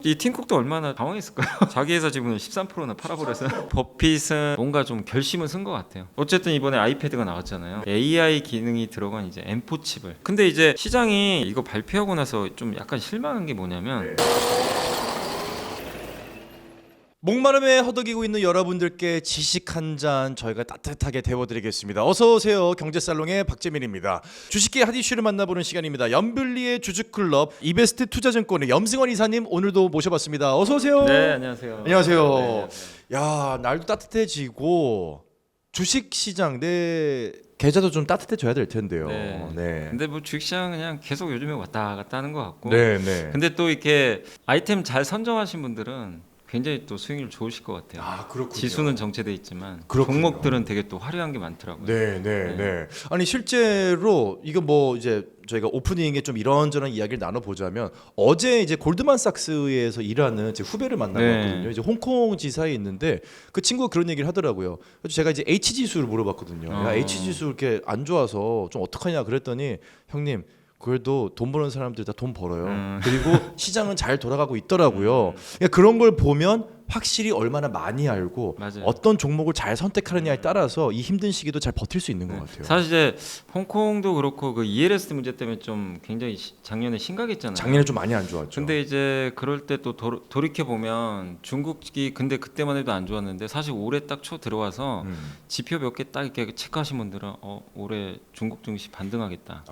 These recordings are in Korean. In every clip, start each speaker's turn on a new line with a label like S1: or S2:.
S1: 이 팀쿡도 얼마나 당황했을까요? 자기 회사 지분을 13%나 팔아버려서 버핏은 뭔가 좀 결심을 쓴 것 같아요. 어쨌든 이번에 아이패드가 나왔잖아요. AI 기능이 들어간 이제 M4 칩을. 근데 이제 시장이 이거 발표하고 나서 좀 약간 실망한 게 뭐냐면
S2: 목마름에 허덕이고 있는 여러분들께 지식 한 잔 저희가 따뜻하게 데워드리겠습니다. 어서 오세요. 경제살롱의 박재민입니다. 주식계 핫 이슈를 만나보는 시간입니다. 염블리의 주주클럽 이베스트 투자증권의 염승원 이사님 오늘도 모셔봤습니다. 어서 오세요.
S1: 네, 안녕하세요.
S2: 안녕하세요.
S1: 네, 안녕하세요.
S2: 야, 날도 따뜻해지고 주식 시장 내 계좌도 좀 따뜻해져야 될 텐데요.
S1: 네. 근데 뭐 주식시장 그냥 계속 요즘에 왔다 갔다 하는 것 같고.
S2: 네.
S1: 근데 또 이렇게 아이템 잘 선정하신 분들은 굉장히 또 수익률 좋으실 것 같아요.
S2: 아, 그렇군요.
S1: 지수는 정체돼 있지만
S2: 그렇군요.
S1: 종목들은 되게 또 화려한 게 많더라고요.
S2: 네. 아니 실제로 이거 뭐 이제 저희가 오프닝에 좀 이런저런 이야기를 나눠보자면 어제 이제 골드만삭스에서 일하는 제 후배를 만나봤거든요.
S1: 네.
S2: 이제 홍콩 지사에 있는데 그 친구가 그런 얘기를 하더라고요. 그래서 제가 이제 H 지수를 물어봤거든요. 야, H 지수 이렇게 안 좋아서 좀 어떡하냐 그랬더니 형님. 그래도 돈 버는 사람들 다 돈 벌어요. 그리고 시장은 잘 돌아가고 있더라고요. 그러니까 그런 걸 보면 확실히 얼마나 많이 알고
S1: 맞아요.
S2: 어떤 종목을 잘 선택하느냐에 따라서 이 힘든 시기도 잘 버틸 수 있는 것 같아요.
S1: 사실 이제 홍콩도 그렇고 그 ELS 문제 때문에 좀 굉장히 작년에 심각했잖아요.
S2: 작년에 좀 많이 안 좋았죠.
S1: 근데 이제 그럴 때 또 돌이켜 보면 중국이 근데 그때만 해도 안 좋았는데 사실 올해 딱 초 들어와서 지표 몇 개 딱 이렇게 체크하신 분들은 올해 중국 증시 반등하겠다.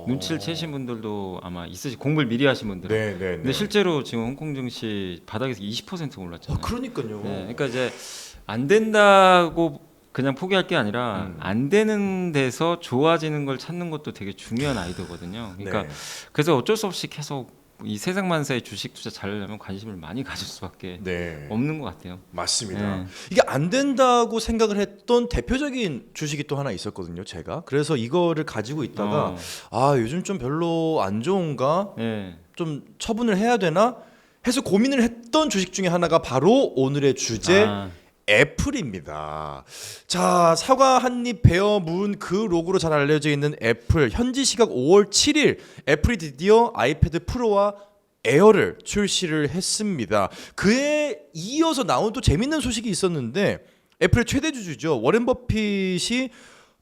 S1: 눈치를 채신 분들도 아마 있으시 공부를 미리 하신 분들은.
S2: 네.
S1: 근데 실제로 지금 홍콩 증시 바닥에서 20% 올랐잖아요.
S2: 그러니까요.
S1: 네, 그러니까 이제 안 된다고 그냥 포기할 게 아니라 안 되는 데서 좋아지는 걸 찾는 것도 되게 중요한 아이디어거든요. 그러니까
S2: 네.
S1: 그래서 어쩔 수 없이 계속 이 세상만사의 주식 투자 잘하려면 관심을 많이 가질 수밖에 없는 것 같아요.
S2: 맞습니다.
S1: 네.
S2: 이게 안 된다고 생각을 했던 대표적인 주식이 또 하나 있었거든요. 제가 그래서 이거를 가지고 있다가 요즘 좀 별로 안 좋은가
S1: 네.
S2: 좀 처분을 해야 되나 해서 고민을 했던 주식 중에 하나가 바로 오늘의 주제 애플입니다. 자, 사과 한입 베어 문 그 로고로 잘 알려져 있는 애플. 현지 시각 5월 7일 애플이 드디어 아이패드 프로와 에어를 출시를 했습니다. 그에 이어서 나온 또 재밌는 소식이 있었는데 애플의 최대 주주죠. 워렌 버핏이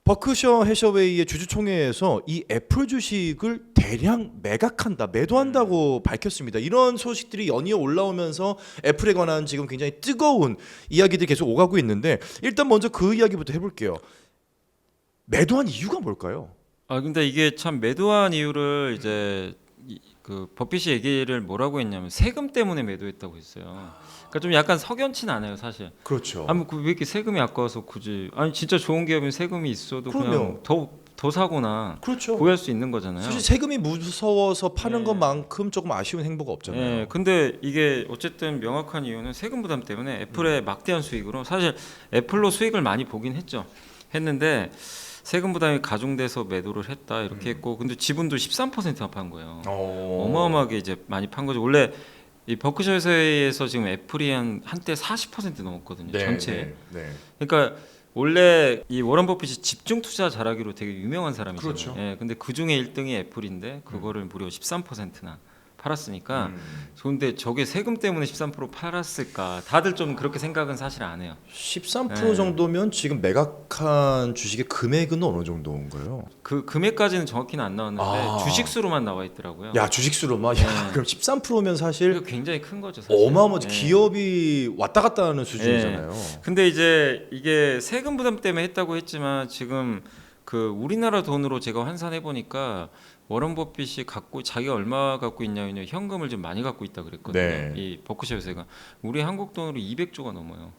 S2: 버크셔 해셔웨이의 주주총회에서 이 애플 주식을 대량 매각한다, 매도한다고 밝혔습니다. 이런 소식들이 연이어 올라오면서 애플에 관한 지금 굉장히 뜨거운 이야기들이 계속 오가고 있는데 일단 먼저 그 이야기부터 해볼게요. 매도한 이유가 뭘까요?
S1: 근데 이게 참 매도한 이유를 이제 그 버핏이 얘기를 뭐라고 했냐면 세금 때문에 매도했다고 했어요. 그러니까 좀 약간 석연치 않아요, 사실.
S2: 그렇죠.
S1: 왜 이렇게 세금이 아까워서 굳이 진짜 좋은 기업이면 세금이 있어도 그냥 더 사거나
S2: 그렇죠.
S1: 구할 수 있는 거잖아요.
S2: 사실 세금이 무서워서 파는
S1: 네.
S2: 것만큼 조금 아쉬운 행보가 없잖아요.
S1: 네, 근데 이게 어쨌든 명확한 이유는 세금 부담 때문에 애플의 막대한 수익으로 사실 애플로 수익을 많이 보긴 했는데 세금 부담이 가중돼서 매도를 했다 이렇게 했고 근데 지분도 13%나 판 거예요. 어마어마하게 이제 많이 판 거죠. 원래 이 버크셔 회사에서 지금 애플이 한때 40% 넘었거든요. 전체. 그러니까 원래 이 워런 버핏이 집중 투자 잘하기로 되게 유명한 사람이잖아요.
S2: 그렇죠.
S1: 예, 근데 그 중에 1등이 애플인데 그거를 무려 13%나 팔았으니까 근데 저게 세금 때문에 13% 팔았을까? 다들 좀 그렇게 생각은 사실 안 해요.
S2: 13% 정도면 지금 매각한 주식의 금액은 어느 정도인가요?
S1: 그 금액까지는 정확히는 안 나왔는데 주식 수로만 나와 있더라고요.
S2: 야, 주식수로만. 야, 그럼 13%면 사실
S1: 이거 굉장히 큰 거죠, 사실.
S2: 어마어마하지.
S1: 예.
S2: 기업이 왔다 갔다 하는 수준이잖아요.
S1: 근데 이제 이게 세금 부담 때문에 했다고 했지만 지금 그 우리나라 돈으로 제가 환산해 보니까 워런 버핏이 자기가 얼마 갖고 있냐면 현금을 좀 많이 갖고 있다 그랬거든요.
S2: 네.
S1: 이 버크셔 회사가 우리 한국 돈으로 200조가 넘어요.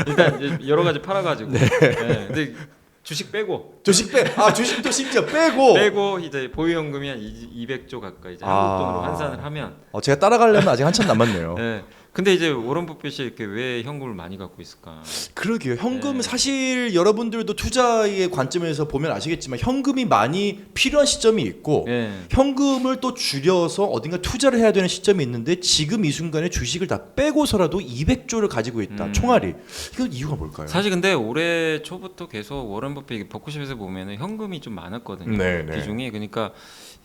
S1: 일단 이제 여러 가지 팔아가지고. 근데 주식 빼고.
S2: 주식도 심지어 빼고.
S1: 이제 보유현금이 한 200조 가까이 이제 한국 돈으로 환산을 하면.
S2: 제가 따라가려면 아직 한참 남았네요.
S1: 네. 근데 이제 워런 버핏이 이렇게 왜 현금을 많이 갖고 있을까?
S2: 그러게요. 현금은
S1: 네.
S2: 사실 여러분들도 투자의 관점에서 보면 아시겠지만 현금이 많이 필요한 시점이 있고
S1: 예.
S2: 현금을 또 줄여서 어딘가 투자를 해야 되는 시점이 있는데 지금 이 순간에 주식을 다 빼고서라도 200조를 가지고 있다. 총알이. 이건 이유가 뭘까요?
S1: 사실 근데 올해 초부터 계속 워런 버핏 버크셔에서 보면은 현금이 좀 많았거든요.
S2: 네네.
S1: 비중이. 그러니까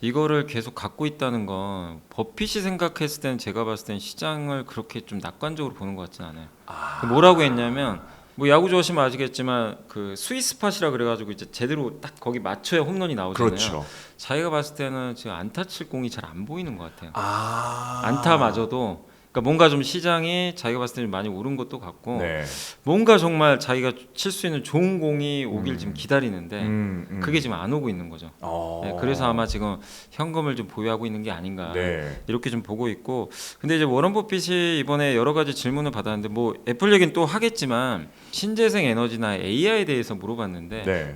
S1: 이거를 계속 갖고 있다는 건 버핏이 생각했을 때는 제가 봤을 때는 시장을 그렇게 좀 낙관적으로 보는 것 같지는 않아요. 뭐라고 했냐면 뭐 야구 좋아하시면 아시겠지만 그 스위스팟이라 그래가지고 이제 제대로 딱 거기 맞춰야 홈런이 나오잖아요.
S2: 그렇죠.
S1: 자기가 봤을 때는 지금 안타 칠 공이 잘 안 보이는 것 같아요.
S2: 아.
S1: 안타마저도 그러니까 뭔가 좀 시장이 자기가 봤을 때는 많이 오른 것도 같고
S2: 네.
S1: 뭔가 정말 자기가 칠 수 있는 좋은 공이 오길 지금 기다리는데 그게 지금 안 오고 있는 거죠. 네, 그래서 아마 지금 현금을 좀 보유하고 있는 게 아닌가
S2: 네.
S1: 이렇게 좀 보고 있고 근데 이제 워런 버핏이 이번에 여러 가지 질문을 받았는데 뭐 애플 얘기는 또 하겠지만 신재생 에너지나 AI에 대해서 물어봤는데
S2: 네.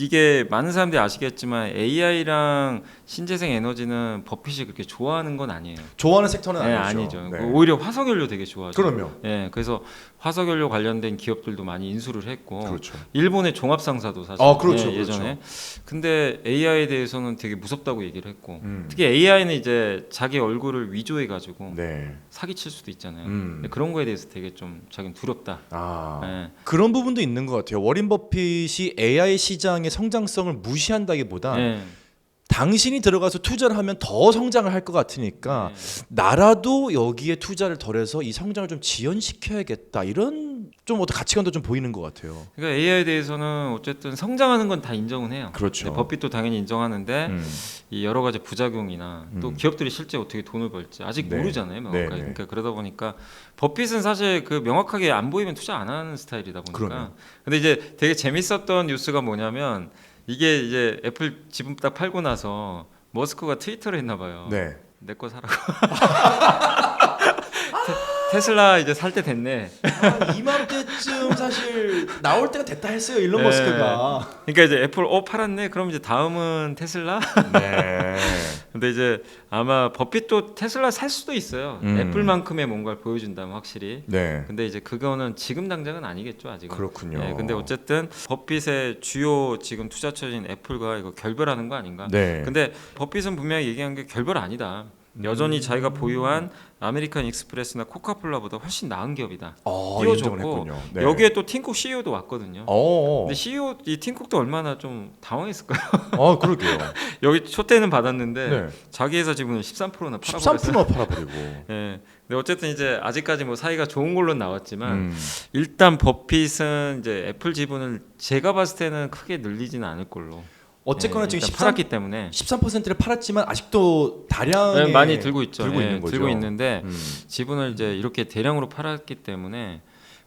S1: 이게 많은 사람들이 아시겠지만 AI랑 신재생 에너지는 버핏이 그렇게 좋아하는 건 아니에요.
S2: 좋아하는 섹터는
S1: 네,
S2: 아니죠.
S1: 아니죠.
S2: 네.
S1: 오히려 화석연료 되게 좋아하죠.
S2: 그럼요.
S1: 예, 그래서 화석연료 관련된 기업들도 많이 인수를 했고
S2: 그렇죠.
S1: 일본의 종합상사도 사실
S2: 그렇죠,
S1: 예전에 근데 AI에 대해서는 되게 무섭다고 얘기를 했고
S2: 음.
S1: 특히 AI는 이제 자기 얼굴을 위조해 가지고
S2: 네.
S1: 사기칠 수도 있잖아요. 근데 그런 거에 대해서 되게 좀 자기는 두렵다.
S2: 아.
S1: 예.
S2: 그런 부분도 있는 것 같아요. 워린 버핏이 AI 시장의 성장성을 무시한다기보다
S1: 예.
S2: 당신이 들어가서 투자를 하면 더 성장을 할 것 같으니까 나라도 여기에 투자를 덜해서 이 성장을 좀 지연시켜야겠다 이런 좀 어떤 가치관도 좀 보이는 것 같아요.
S1: 그러니까 AI에 대해서는 어쨌든 성장하는 건 다 인정은 해요.
S2: 그렇죠.
S1: 근데 버핏도 당연히 인정하는데 이 여러 가지 부작용이나 또 기업들이 실제 어떻게 돈을 벌지 아직
S2: 네.
S1: 모르잖아요. 명확하게.
S2: 네, 네.
S1: 그러니까 그러다 보니까 버핏은 사실 그 명확하게 안 보이면 투자 안 하는 스타일이다 보니까.
S2: 그러네요.
S1: 근데 이제 되게 재밌었던 뉴스가 뭐냐면 이게 이제 애플 지분 딱 팔고 나서 머스크가 트위터를 했나 봐요.
S2: 네.
S1: 내 거 사라고. 테슬라 이제 살 때 됐네.
S2: 이맘때쯤 사실 나올 때가 됐다 했어요 일론
S1: 네.
S2: 머스크가.
S1: 그러니까 이제 애플 팔았네. 그럼 이제 다음은 테슬라.
S2: 네.
S1: 근데 이제 아마 버핏도 테슬라 살 수도 있어요. 애플만큼의 뭔가를 보여준다면 확실히.
S2: 네.
S1: 근데 이제 그거는 지금 당장은 아니겠죠 아직은.
S2: 그렇군요.
S1: 네, 근데 어쨌든 버핏의 주요 지금 투자처인 애플과 이거 결별하는 거 아닌가.
S2: 네.
S1: 근데 버핏은 분명히 얘기한 게 결별 아니다. 여전히 자기가 보유한 아메리칸 익스프레스나 코카콜라보다 훨씬 나은 기업이다.
S2: 인정을
S1: 띄워줬고
S2: 했군요. 네.
S1: 여기에 또 팀쿡 CEO도 왔거든요.
S2: 어.
S1: 근데 CEO 이 팀쿡도 얼마나 좀 당황했을까요?
S2: 그러게요.
S1: 여기 초대는 받았는데
S2: 네.
S1: 자기 회사 지분을 13%나 팔아버렸어요.
S2: 13%나 팔아버리고.
S1: 예. 근데 어쨌든 이제 아직까지 뭐 사이가 좋은 걸로 나왔지만 일단 버핏은 이제 애플 지분을 제가 봤을 때는 크게 늘리지는 않을 걸로.
S2: 어쨌거나
S1: 예,
S2: 지금
S1: 일단 팔았기 때문에
S2: 13%를 팔았지만 아직도 다량의
S1: 네, 많이 들고 있죠.
S2: 들고
S1: 예,
S2: 있는 거죠.
S1: 들고 있는데 지분을 이제 이렇게 대량으로 팔았기 때문에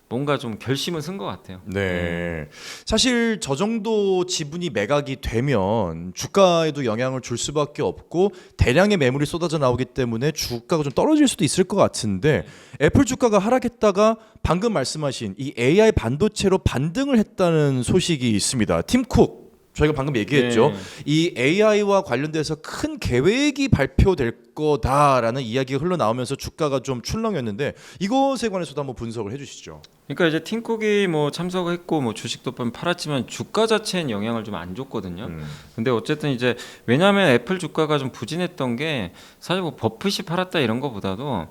S1: 뭔가 좀 결심을 쓴 것 같아요.
S2: 네. 사실 저 정도 지분이 매각이 되면 주가에도 영향을 줄 수밖에 없고 대량의 매물이 쏟아져 나오기 때문에 주가가 좀 떨어질 수도 있을 것 같은데 애플 주가가 하락했다가 방금 말씀하신 이 AI 반도체로 반등을 했다는 소식이 있습니다. 팀 쿡 저희가 방금 얘기했죠.
S1: 네.
S2: 이 AI와 관련돼서 큰 계획이 발표될 거다라는 이야기가 흘러나오면서 주가가 좀 출렁였는데 이것에 관해서도 한번 분석을 해주시죠.
S1: 그러니까 이제 팀쿡이 뭐 참석했고 뭐 주식도 팔았지만 주가 자체엔 영향을 좀 안 줬거든요. 근데 어쨌든 이제 왜냐하면 애플 주가가 좀 부진했던 게 사실 뭐 버핏이 팔았다 이런 거보다도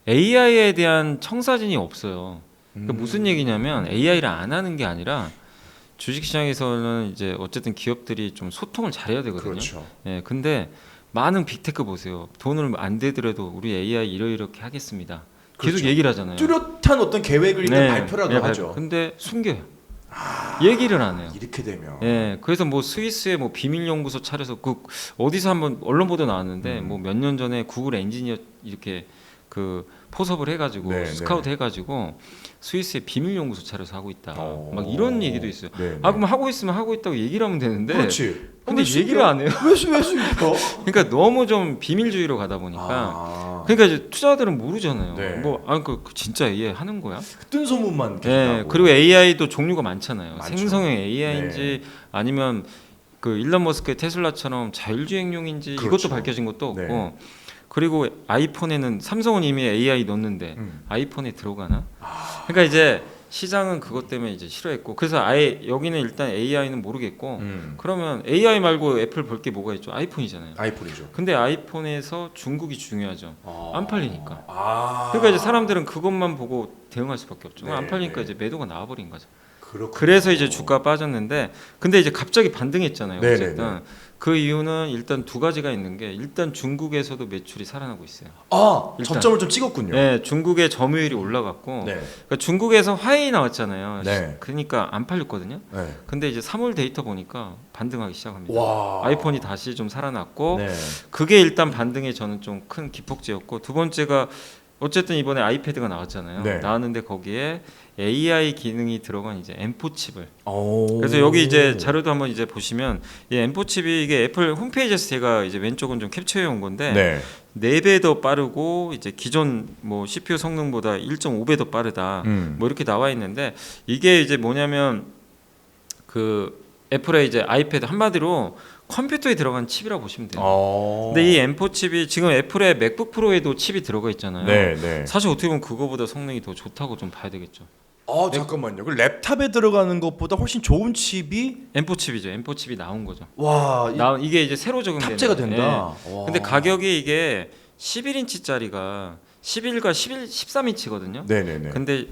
S1: AI에 대한 청사진이 없어요. 그러니까 무슨 얘기냐면 AI를 안 하는 게 아니라 주식시장에서는 이제 어쨌든 기업들이 좀 소통을 잘해야 되거든요.
S2: 그렇죠.
S1: 예, 근데 많은 빅테크 보세요. 돈을 안 되더라도 우리 AI 이렇게 하겠습니다. 계속
S2: 그렇죠.
S1: 얘기를 하잖아요.
S2: 뚜렷한 어떤 계획을 일단 발표라도
S1: 네,
S2: 하죠.
S1: 근데 숨겨요. 얘기를 안 해요.
S2: 이렇게 되면
S1: 예, 그래서 뭐 스위스에 뭐 비밀 연구소 차려서 그 어디서 한번 언론 보도 나왔는데 뭐 몇 년 전에 구글 엔지니어 이렇게 그 포섭을 해가지고
S2: 네,
S1: 스카우트 해가지고 스위스에 비밀 연구소 차려서 하고 있다. 막 이런 얘기도 있어요.
S2: 네,
S1: 아 그럼 하고 있으면 하고 있다고 얘기를 하면 되는데.
S2: 그렇지.
S1: 근데
S2: 왜
S1: 얘기를
S2: 숨겨?
S1: 안 해요.
S2: 왜 숨겨?
S1: 그러니까 너무 좀 비밀주의로 가다 보니까. 그러니까 이제 투자자들은 모르잖아요.
S2: 네.
S1: 그 진짜 AI 하는 거야?
S2: 뜬 소문만 계속
S1: 예.
S2: 나고.
S1: 그리고 AI도 종류가 많잖아요.
S2: 많죠.
S1: 생성형 AI인지 아니면 그 일론 머스크의 테슬라처럼 자율주행용인지
S2: 그렇죠.
S1: 이것도 밝혀진 것도 없고.
S2: 네.
S1: 그리고 아이폰에는 삼성은 이미 AI 넣었는데 아이폰에 들어가나? 그러니까 이제 시장은 그것 때문에 이제 싫어했고 그래서 아예 여기는 일단 AI는 모르겠고 그러면 AI 말고 애플 볼 게 뭐가 있죠? 아이폰이잖아요.
S2: 아이폰이죠.
S1: 근데 아이폰에서 중국이 중요하죠. 안 팔리니까.
S2: 아.
S1: 그러니까 이제 사람들은 그것만 보고 대응할 수밖에 없죠.
S2: 네,
S1: 안 팔리니까
S2: 네.
S1: 이제 매도가 나와버린 거죠.
S2: 그렇군요.
S1: 그래서 이제 주가 빠졌는데 근데 이제 갑자기 반등했잖아요.
S2: 네,
S1: 어쨌든
S2: 네, 네.
S1: 그 이유는 일단 두 가지가 있는 게 일단 중국에서도 매출이 살아나고 있어요.
S2: 아,
S1: 일단.
S2: 저점을 좀 찍었군요.
S1: 네, 중국의 점유율이 올라갔고
S2: 네.
S1: 그러니까 중국에서 화웨이 나왔잖아요.
S2: 네.
S1: 그러니까 안 팔렸거든요.
S2: 네.
S1: 근데 이제 3월 데이터 보니까 반등하기 시작합니다.
S2: 와.
S1: 아이폰이 다시 좀 살아났고
S2: 네.
S1: 그게 일단 반등에 저는 좀 큰 기폭제였고 두 번째가 어쨌든 이번에 아이패드가 나왔잖아요.
S2: 네.
S1: 나왔는데 거기에 AI 기능이 들어간 이제 M4 칩을
S2: 오.
S1: 그래서 여기 이제 자료도 한번 이제 보시면 이 M4 칩이 이게 애플 홈페이지에서 제가 이제 왼쪽은 좀 캡처해 온 건데
S2: 네.
S1: 4배 더 빠르고 이제 기존 뭐 CPU 성능보다 1.5배 더 빠르다. 뭐 이렇게 나와 있는데 이게 이제 뭐냐면 그 애플의 이제 아이패드 한마디로 컴퓨터에 들어간 칩이라고 보시면 돼요. 근데 이 M4 칩이 지금 애플의 맥북 프로에도 칩이 들어가 있잖아요.
S2: 네, 네.
S1: 사실 어떻게 보면 그거보다 성능이 더 좋다고 좀 봐야 되겠죠.
S2: 잠깐만요. 그 랩탑에 들어가는 것보다 훨씬 좋은 칩이
S1: M4 칩이죠. M4 칩이 나온 거죠.
S2: 와,
S1: 이게 이제 새로 적용된
S2: 탑재가 된다. 와.
S1: 근데 가격이 이게 11인치짜리가 11과 13인치거든요.
S2: 네, 네, 네.
S1: 근데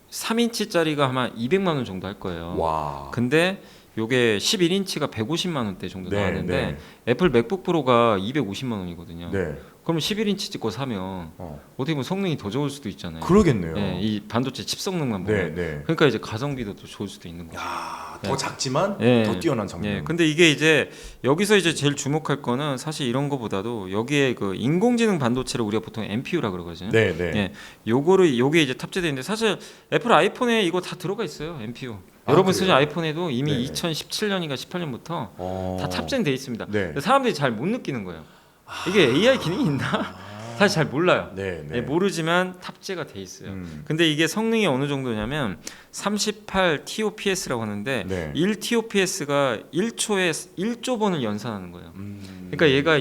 S1: 13인치짜리가 아마 200만 원 정도 할 거예요.
S2: 와.
S1: 근데 요게 11인치가 150만 원대 정도
S2: 네,
S1: 나왔는데
S2: 네.
S1: 애플 맥북 프로가 250만 원이거든요.
S2: 네.
S1: 그럼 11인치 거 사면 어떻게 보면 성능이 더 좋을 수도 있잖아요.
S2: 그러겠네요.
S1: 예, 이 반도체 칩 성능만
S2: 네,
S1: 보면.
S2: 네.
S1: 그러니까 이제 가성비도 더 좋을 수도 있는 거죠.
S2: 야,
S1: 네.
S2: 더 작지만
S1: 예.
S2: 더 뛰어난 성능.
S1: 예, 근데 이게 이제 여기서 이제 제일 주목할 거는 사실 이런 거보다도 여기에 그 인공지능 반도체를 우리가 보통 NPU라 그러거든요.
S2: 네, 네.
S1: 예, 요게 이제 탑재되어 있는데 사실 애플 아이폰에 이거 다 들어가 있어요. NPU.
S2: 아,
S1: 여러분
S2: 그래요?
S1: 쓰신 아이폰에도 이미
S2: 네네.
S1: 2017년인가 18년부터 다 탑재는 돼 있습니다.
S2: 네.
S1: 근데 사람들이 잘 못 느끼는 거예요. 이게 AI 기능이 있나? 사실 잘 몰라요.
S2: 네, 네.
S1: 예, 모르지만 탑재가 돼 있어요.
S2: 음.
S1: 근데 이게 성능이 어느 정도냐면 38 TOPS라고 하는데
S2: 네.
S1: 1 TOPS가 1초에 1조 번을 연산하는 거예요. 그러니까 얘가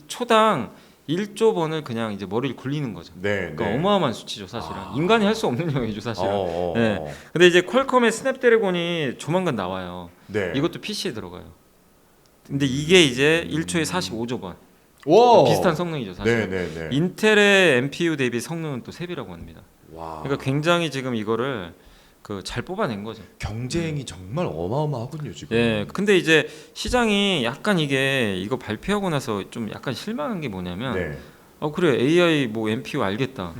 S1: 초당 1조 번을 그냥 이제 머리를 굴리는 거죠.
S2: 네,
S1: 그러니까
S2: 네.
S1: 어마어마한 수치죠, 사실은. 인간이 할 수 없는 영역이죠, 사실은.
S2: 어.
S1: 네. 근데 이제 퀄컴의 스냅드래곤이 조만간 나와요.
S2: 네.
S1: 이것도 PC에 들어가요. 근데 이게 이제 1초에 45조 번.
S2: 와.
S1: 비슷한 성능이죠, 사실.
S2: 네, 네, 네.
S1: 인텔의 NPU 대비 성능은 또 3배라고 합니다.
S2: 와.
S1: 그러니까 굉장히 지금 이거를 그 잘 뽑아낸 거죠.
S2: 경쟁이 정말 어마어마하군요, 지금.
S1: 예. 근데 이제 시장이 약간 이거 발표하고 나서 좀 약간 실망한 게 뭐냐면
S2: 네.
S1: 그래 AI 뭐 NPU 알겠다.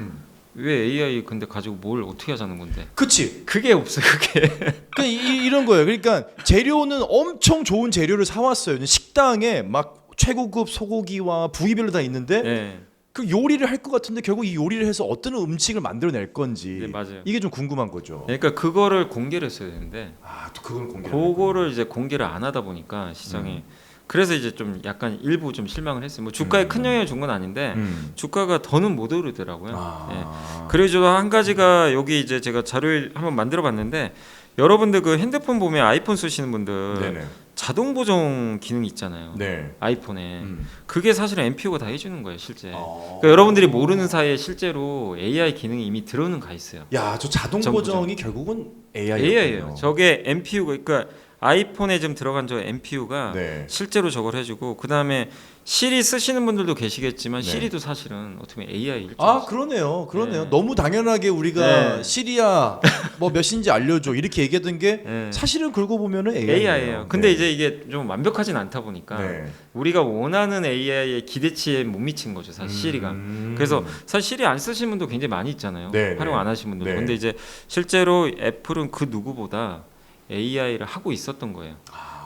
S1: 왜 AI 근데 가지고 뭘 어떻게 하자는 건데?
S2: 그치.
S1: 그게 없어요. 그게.
S2: 그러니까 이런 거예요. 그러니까 재료는 엄청 좋은 재료를 사왔어요. 식당에 막 최고급 소고기와 부위별로 다 있는데
S1: 예.
S2: 그 요리를 할 것 같은데 결국 이 요리를 해서 어떤 음식을 만들어낼 건지
S1: 네, 맞아요.
S2: 이게 좀 궁금한 거죠.
S1: 그러니까 그거를 공개를 했어야 되는데
S2: 또 그걸 공개.
S1: 그거를 이제 공개를 안 하다 보니까 시장이 그래서 이제 좀 약간 일부 좀 실망을 했어요. 뭐 주가에 큰 영향을 준 건 아닌데 주가가 더는 못 오르더라고요. 예. 그래도 한 가지가 여기 이제 제가 자료를 한번 만들어봤는데 여러분들 그 핸드폰 보면 아이폰 쓰시는 분들
S2: 네네.
S1: 자동 보정 기능이 있잖아요.
S2: 네.
S1: 아이폰에 그게 사실은 NPU가 다 해주는 거예요, 실제.
S2: 아.
S1: 그러니까 여러분들이 모르는 사이에 실제로 AI 기능이 이미 들어는 가 있어요.
S2: 야, 저 자동
S1: 전부
S2: 보정이 결국은 AI예요.
S1: AI예요. 저게 NPU가 그러니까 아이폰에 지금 들어간 저 NPU가
S2: 네.
S1: 실제로 저걸 해주고 그 다음에 시리 쓰시는 분들도 계시겠지만
S2: 네.
S1: 시리도 사실은 어떻게 보면 AI
S2: 그러네요.
S1: 네.
S2: 너무 당연하게 우리가
S1: 네.
S2: 시리야 뭐 몇인지 알려줘 이렇게 얘기하던 게
S1: 네.
S2: 사실은 그러고 보면은
S1: AI예요. 근데
S2: 네.
S1: 이제 이게 좀 완벽하진 않다 보니까
S2: 네.
S1: 우리가 원하는 AI의 기대치에 못 미친 거죠, 사실 시리가. 그래서 사실 시리 안 쓰시는 분도 굉장히 많이 있잖아요.
S2: 네,
S1: 활용
S2: 네.
S1: 안 하시는 분들.
S2: 네.
S1: 근데 이제 실제로 애플은 그 누구보다 AI를 하고 있었던 거예요.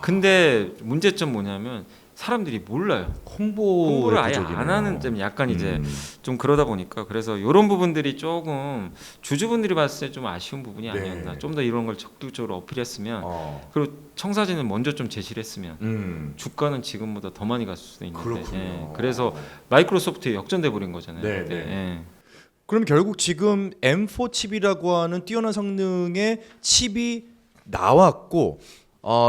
S1: 근데 문제점 뭐냐면 사람들이 몰라요. 홍보를 아예 안 하는 점 약간 이제 좀 그러다 보니까 그래서 이런 부분들이 조금 주주분들이 봤을 때 좀 아쉬운 부분이 아니었나.
S2: 네.
S1: 좀 더 이런 걸 적극적으로 어필했으면 그리고 청사진을 먼저 좀 제시를 했으면 주가는 지금보다 더 많이 갔을 수도 있는데
S2: 그렇군요.
S1: 그래서 마이크로소프트에 역전돼 버린 거잖아요.
S2: 네,
S1: 그때.
S2: 네.
S1: 예.
S2: 그럼 결국 지금 M4 칩이라고 하는 뛰어난 성능의 칩이 나왔고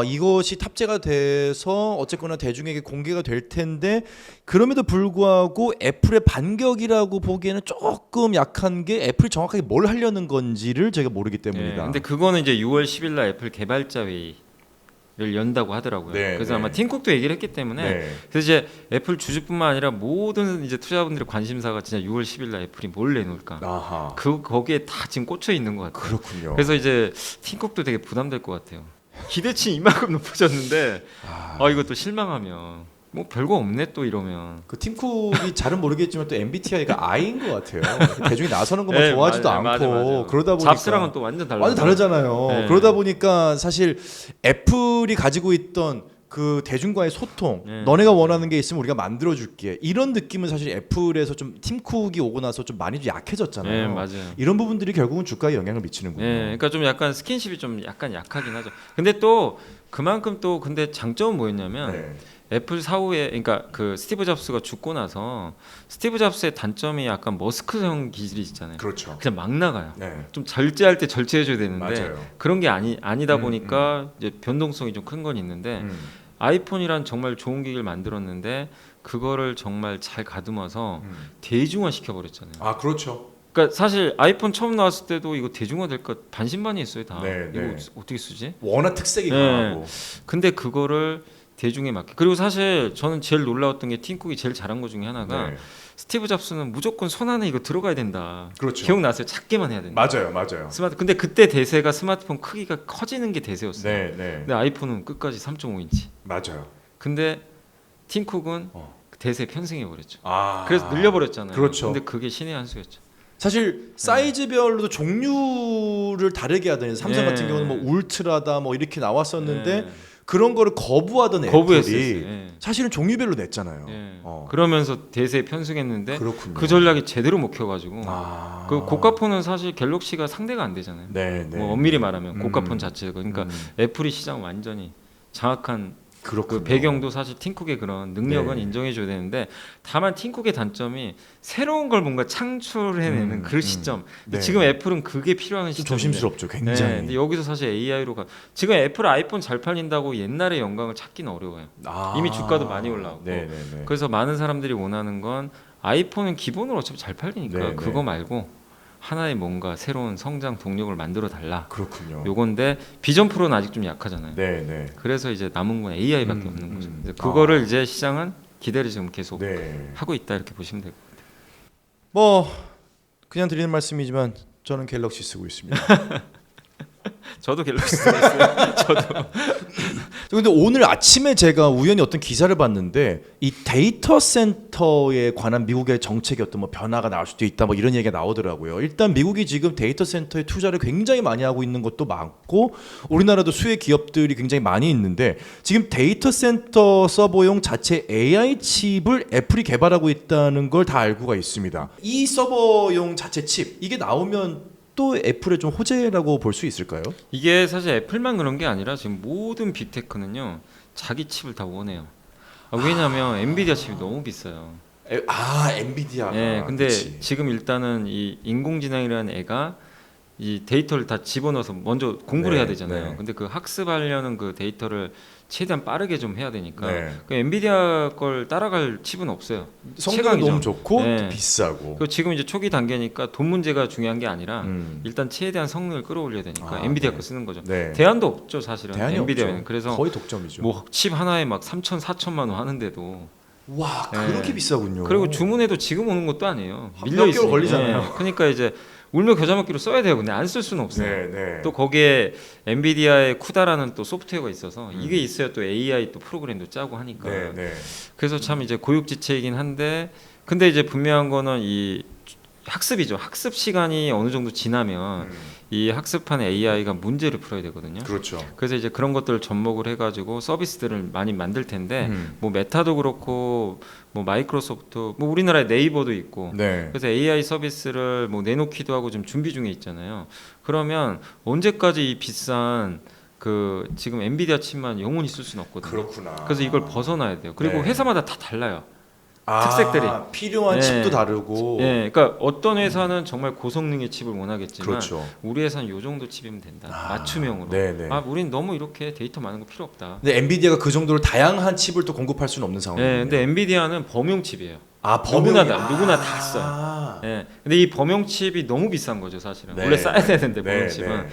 S2: 이것이 탑재가 돼서 어쨌거나 대중에게 공개가 될 텐데 그럼에도 불구하고 애플의 반격이라고 보기에는 조금 약한 게 애플이 정확하게 뭘 하려는 건지를 제가 모르기 때문이다.
S1: 근데 그거는 이제 6월 10일 날 애플 개발자 회의를 연다고 하더라고요.
S2: 네,
S1: 그래서
S2: 네.
S1: 아마 팀쿡도 얘기를 했기 때문에
S2: 네.
S1: 그래서 이제 애플 주주뿐만 아니라 모든 이제 투자분들의 관심사가 진짜 6월 10일 날 애플이 뭘 내놓을까.
S2: 아하.
S1: 거기에 다 지금 꽂혀 있는 것 같아요.
S2: 그렇군요.
S1: 그래서 이제 팀쿡도 되게 부담될 것 같아요. 기대치 이만큼 높아졌는데 이거 또 실망하면 뭐 별거 없네 또 이러면.
S2: 그 팀쿡이 잘은 모르겠지만 또 MBTI가 I인 것 같아요. 대중이 나서는 것만
S1: 네,
S2: 좋아하지도
S1: 맞아요,
S2: 않고
S1: 맞아요.
S2: 그러다 보니까
S1: 잡스랑은 또 완전 달라요.
S2: 완전 다르잖아요.
S1: 네.
S2: 그러다 보니까 사실 애플이 가지고 있던 그 대중과의 소통,
S1: 네.
S2: 너네가 원하는 게 있으면 우리가 만들어줄게. 이런 느낌은 사실 애플에서 좀 팀쿡이 오고 나서 좀 많이 좀 약해졌잖아요.
S1: 네, 맞아요.
S2: 이런 부분들이 결국은 주가에 영향을 미치는군요.
S1: 네, 그러니까 좀 약간 스킨십이 좀 약간 약하긴 하죠. 근데 또 그만큼 또 근데 장점은 뭐였냐면
S2: 네.
S1: 애플 사후에 그러니까 그 스티브 잡스가 죽고 나서 스티브 잡스의 단점이 약간 머스크형 기질이 있잖아요.
S2: 그렇죠.
S1: 그냥 막 나가요.
S2: 네.
S1: 좀 절제할 때 절제해줘야 되는데
S2: 맞아요.
S1: 그런 게 아니다 보니까 이제 변동성이 좀 큰 건 있는데 아이폰이란 정말 좋은 기기를 만들었는데 그거를 정말 잘 가듬어서 대중화 시켜버렸잖아요.
S2: 아 그렇죠.
S1: 그러니까 사실 아이폰 처음 나왔을 때도 이거 대중화 될 것 반신반의했어요 다.
S2: 네,
S1: 이거
S2: 네.
S1: 어떻게 쓰지?
S2: 워낙 특색이
S1: 네.
S2: 강하고.
S1: 근데 그거를 대중에 맞게. 그리고 사실 저는 제일 놀라웠던 게 팀쿡이 제일 잘한 것 중에 하나가
S2: 네.
S1: 스티브 잡스는 무조건 손 안에 이거 들어가야 된다.
S2: 그렇죠.
S1: 기억나세요? 작게만 해야 된다.
S2: 맞아요.
S1: 스마트. 근데 그때 대세가 스마트폰 크기가 커지는 게 대세였어요.
S2: 네, 네.
S1: 근데 아이폰은 끝까지 3.5인치.
S2: 맞아요.
S1: 근데 팀쿡은
S2: 어.
S1: 대세 편승해 버렸죠.
S2: 아.
S1: 그래서 늘려버렸잖아요.
S2: 그렇죠.
S1: 근데 그게 신의 한 수였죠.
S2: 사실 사이즈별로도 종류를 다르게 하더니 삼성
S1: 예.
S2: 같은 경우는 뭐 울트라다 뭐 이렇게 나왔었는데
S1: 예.
S2: 그런 거를 거부하던
S1: 거부했어요.
S2: 애플이
S1: 예.
S2: 사실은 종류별로 냈잖아요.
S1: 예.
S2: 어.
S1: 그러면서 대세에 편승했는데
S2: 그렇군요.
S1: 그 전략이 제대로 먹혀가지고
S2: 아.
S1: 그 고가폰은 사실 갤럭시가 상대가 안 되잖아요.
S2: 네, 네.
S1: 뭐 엄밀히 말하면 고가폰 자체가 그러니까
S2: 음.
S1: 애플이 시장 완전히 장악한
S2: 그렇군요.
S1: 그 배경도 사실 팀쿡의 그런 능력은
S2: 네.
S1: 인정해줘야 되는데 다만 팀쿡의 단점이 새로운 걸 뭔가 창출해내는 그 시점. 근데
S2: 네.
S1: 지금 애플은 그게 필요한
S2: 좀
S1: 시점인데
S2: 조심스럽죠, 굉장히.
S1: 네, 근데 여기서 사실 AI로 지금 애플 아이폰 잘 팔린다고 옛날의 영광을 찾기는 어려워요.
S2: 아.
S1: 이미 주가도 많이 올라오고.
S2: 네, 네, 네.
S1: 그래서 많은 사람들이 원하는 건 아이폰은 기본으로 어차피 잘 팔리니까
S2: 네,
S1: 그거
S2: 네.
S1: 말고 하나의 뭔가 새로운 성장 동력을 만들어 달라.
S2: 그렇군요.
S1: 요건데 비전 프로는 아직 좀 약하잖아요.
S2: 네, 네.
S1: 그래서 이제 남은 건 AI밖에 없는 거죠.
S2: 음.
S1: 그래서 그거를 이제 시장은 기대를 지금 계속
S2: 네.
S1: 하고 있다 이렇게 보시면 되고.
S2: 뭐 그냥 드리는 말씀이지만 저는 갤럭시 쓰고 있습니다.
S1: 저도 갤럭시 쓰고 있어요.
S2: 근데 오늘 아침에 제가 우연히 어떤 기사를 봤는데 이 데이터 센터에 관한 미국의 정책의 어떤 뭐 변화가 나올 수도 있다 뭐 이런 얘기가 나오더라고요. 일단 미국이 지금 데이터 센터에 투자를 굉장히 많이 하고 있는 것도 많고 우리나라도 수혜 기업들이 굉장히 많이 있는데 지금 데이터 센터 서버용 자체 AI 칩을 애플이 개발하고 있다는 걸 다 알고가 있습니다. 이 서버용 자체 칩 이게 나오면 또 애플의 좀 호재라고 볼 수 있을까요?
S1: 이게 사실 애플만 그런 게 아니라 지금 모든 빅테크는요 자기 칩을 다 원해요. 왜냐하면 엔비디아 칩이 너무 비싸요.
S2: 엔비디아가.
S1: 예, 근데
S2: 그치.
S1: 지금 일단은 이 인공지능이라는 애가 이 데이터를 다 집어넣어서 먼저 공부를
S2: 네,
S1: 해야 되잖아요.
S2: 네.
S1: 근데 그 학습하려는 그 데이터를 최대한 빠르게 좀 해야 되니까
S2: 네.
S1: 그 엔비디아 걸 따라갈 칩은 없어요.
S2: 성능이
S1: 최강이죠.
S2: 너무 좋고
S1: 네.
S2: 비싸고.
S1: 그 지금 이제 초기 단계니까 돈 문제가 중요한 게 아니라
S2: 음.
S1: 일단 최대한 성능을 끌어올려야 되니까
S2: 아,
S1: 엔비디아
S2: 네.
S1: 거 쓰는 거죠.
S2: 네.
S1: 대안도 없죠 사실은
S2: 대안이
S1: 엔비디아에는.
S2: 없죠.
S1: 그래서
S2: 거의 독점이죠.
S1: 뭐 칩 하나에 막 3천 4천만 원 하는데도
S2: 와
S1: 네.
S2: 그렇게 비싸군요.
S1: 그리고 주문해도 지금 오는 것도 아니에요.
S2: 몇
S1: 밀려
S2: 개월
S1: 있으니까.
S2: 걸리잖아요.
S1: 네. 그러니까 이제 울며 겨자 먹기로 써야 돼요. 근데 안 쓸 수는 없어요.
S2: 네, 네.
S1: 또 거기에 엔비디아의 쿠다라는 또 소프트웨어가 있어서 이게 있어야 또 AI 또 프로그램도 짜고 하니까.
S2: 네, 네.
S1: 그래서 참 이제 고육지책이긴 한데 근데 이제 분명한 거는 이 학습이죠. 학습 시간이 어느 정도 지나면 이 학습한 AI가 문제를 풀어야 되거든요.
S2: 그렇죠.
S1: 그래서 이제 그런 것들을 접목을 해가지고 서비스들을 많이 만들 텐데 뭐 메타도 그렇고 뭐 마이크로소프트 뭐 우리나라에 네이버도 있고
S2: 네.
S1: 그래서 AI 서비스를 뭐 내놓기도 하고 좀 준비 중에 있잖아요. 그러면 언제까지 이 비싼 그 지금 엔비디아 칩만 영원히 쓸 수는 없거든요.
S2: 그렇구나.
S1: 그래서 이걸 벗어나야 돼요. 그리고
S2: 네.
S1: 회사마다 다 달라요. 특색들이.
S2: 필요한
S1: 예.
S2: 칩도 다르고.
S1: 예, 그러니까 어떤 회사는 정말 고성능의 칩을 원하겠지만
S2: 그렇죠.
S1: 우리 회사는 요 정도 칩이면 된다. 맞춤형으로.
S2: 네네.
S1: 우린 너무 이렇게 데이터 많은 거 필요 없다.
S2: 근데 엔비디아가 그 정도로 다양한 칩을 또 공급할 수는 없는 상황이에요.
S1: 예, 근데 엔비디아는 범용 칩이에요.
S2: 범용이.
S1: 누구나 다 써요. 예, 근데 이 범용 칩이 너무 비싼 거죠, 사실은.
S2: 네.
S1: 원래 싸야 되는데 범용
S2: 네,
S1: 칩은.
S2: 네.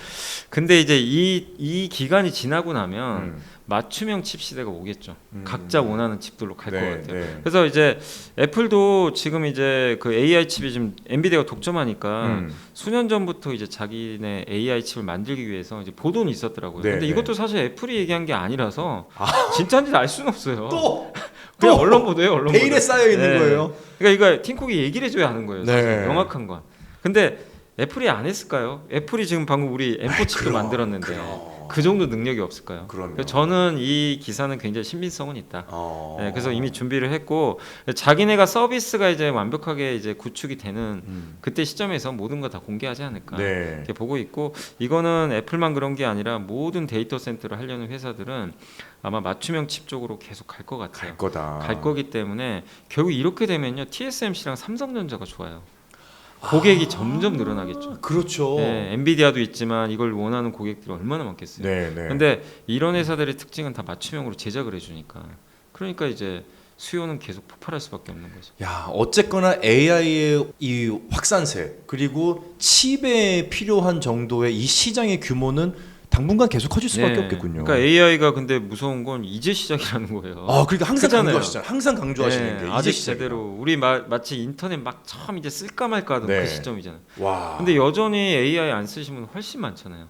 S1: 근데 이제 이 기간이 지나고 나면
S2: 음.
S1: 맞춤형 칩 시대가 오겠죠. 각자 원하는 칩들로 갈 것
S2: 네,
S1: 같아요.
S2: 네.
S1: 그래서 이제 애플도 지금 이제 그 AI 칩이 지금 엔비디아가 독점하니까 수년 전부터 이제 자기네 AI 칩을 만들기 위해서 이제 보도는 있었더라고요.
S2: 네,
S1: 근데
S2: 네.
S1: 이것도 사실 애플이 얘기한 게 아니라서 진짜인지 알 수는 없어요.
S2: 또
S1: 그냥 언론 보도예요, 언론 보도.
S2: 베일에 쌓여 있는
S1: 네.
S2: 거예요.
S1: 그러니까 이거 팀쿡이 얘기를 해줘야 하는 거예요. 사실
S2: 네.
S1: 명확한 건. 근데 애플이 안 했을까요? 애플이 지금 방금 우리 M4 칩도 만들었는데 그 정도 능력이 없을까요?
S2: 그럼요.
S1: 그래서 저는 이 기사는 굉장히 신빙성은 있다.
S2: 어.
S1: 네, 그래서 이미 준비를 했고 자기네가 서비스가 이제 완벽하게 이제 구축이 되는 그때 시점에서 모든 거 다 공개하지 않을까
S2: 네.
S1: 이렇게 보고 있고 이거는 애플만 그런 게 아니라 모든 데이터 센터를 하려는 회사들은 아마 맞춤형 칩 쪽으로 계속 갈 것 같아요.
S2: 갈 거다.
S1: 갈 거기 때문에 결국 이렇게 되면요 TSMC랑 삼성전자가 좋아요. 고객이 점점 늘어나겠죠.
S2: 그렇죠.
S1: 네, 엔비디아도 있지만 이걸 원하는 고객들이 얼마나 많겠어요.
S2: 네, 네.
S1: 근데 이런 회사들의 특징은 다 맞춤형으로 제작을 해주니까 그러니까 이제 수요는 계속 폭발할 수밖에 없는 거죠.
S2: 야, 어쨌거나 AI의 이 확산세 그리고 칩에 필요한 정도의 이 시장의 규모는 당분간 계속 커질 수밖에 없겠군요.
S1: 그러니까 AI가 근데 무서운 건 이제 시작이라는 거예요.
S2: 그러니까 항상
S1: 그잖아요.
S2: 강조하시잖아요. 항상 강조하시는 게 이제
S1: 아직
S2: 시작이다.
S1: 제대로 우리 마치 인터넷 막 처음 이제 쓸까 말까 하던
S2: 네.
S1: 그 시점이잖아요.
S2: 와.
S1: 근데 여전히 AI 안 쓰시는 분 훨씬 많잖아요.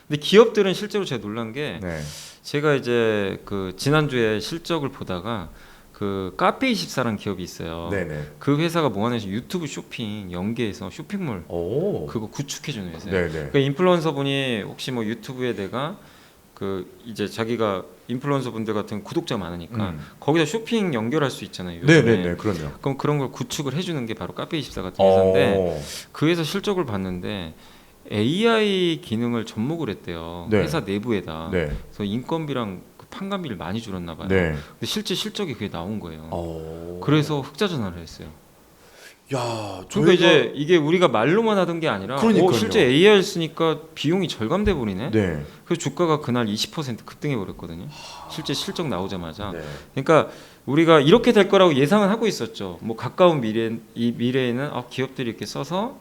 S1: 근데 기업들은 실제로 제가 놀란 게
S2: 네.
S1: 제가 이제 그 지난주에 실적을 보다가 그 카페24라는 기업이 있어요.
S2: 네네.
S1: 그 회사가 뭐 하냐면 유튜브 쇼핑 연계해서 쇼핑몰
S2: 오.
S1: 그거 구축해주는 회사예요.
S2: 네네.
S1: 그러니까 인플루언서 분이 혹시 뭐 유튜브에 내가 그 이제 자기가 인플루언서 분들 같은 구독자 많으니까 거기다 쇼핑 연결할 수 있잖아요. 요즘에.
S2: 네네네. 그럼요.
S1: 그럼 그런 걸 구축을 해주는 게 바로 카페24 같은 회사인데
S2: 오.
S1: 그 회사 실적을 봤는데 AI 기능을 접목을 했대요.
S2: 네.
S1: 회사 내부에다.
S2: 네.
S1: 그래서 인건비랑 그 판관비를 많이 줄였나 봐요.
S2: 네.
S1: 근데 실제 실적이 그게 나온 거예요.
S2: 오.
S1: 그래서 흑자 전환을 했어요.
S2: 야,
S1: 그러니까 이제 이게 우리가 말로만 하던 게 아니라
S2: 그러니까요.
S1: 실제 AI를 쓰니까 비용이 절감돼 버리네.
S2: 네.
S1: 그래서 주가가 그날 20% 급등해 버렸거든요. 실제 실적 나오자마자.
S2: 네.
S1: 그러니까 우리가 이렇게 될 거라고 예상은 하고 있었죠. 뭐 가까운 미래에는 기업들이 이렇게 써서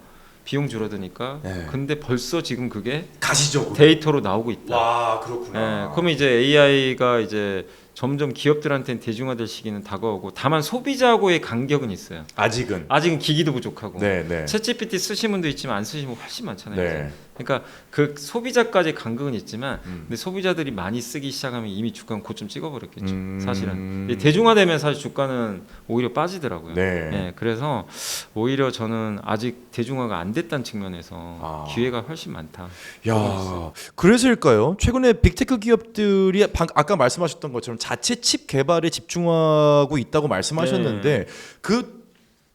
S1: 비용 줄어드니까.
S2: 네.
S1: 근데 벌써 지금 그게
S2: 가시적으로.
S1: 데이터로 나오고 있다.
S2: 와, 그렇구나.
S1: 예, 그러면 이제 AI가 이제 점점 기업들한테는 대중화될 시기는 다가오고 다만 소비자하고의 간격은 있어요.
S2: 아직은.
S1: 아직은 기기도 부족하고.
S2: 네, 네.
S1: 챗GPT 쓰시는 분도 있지만 안 쓰시는 분 훨씬 많잖아요.
S2: 네.
S1: 그러니까 그 소비자까지 간극은 있지만
S2: 음.
S1: 근데 소비자들이 많이 쓰기 시작하면 이미 주가는 고점 찍어버렸겠죠.
S2: 음.
S1: 사실은 근데 대중화되면 사실 주가는 오히려 빠지더라고요.
S2: 네.
S1: 예, 그래서 오히려 저는 아직 대중화가 안 됐다는 측면에서 기회가 훨씬 많다.
S2: 야, 그래서일까요? 최근에 빅테크 기업들이 아까 말씀하셨던 것처럼 자체 칩 개발에 집중하고 있다고 말씀하셨는데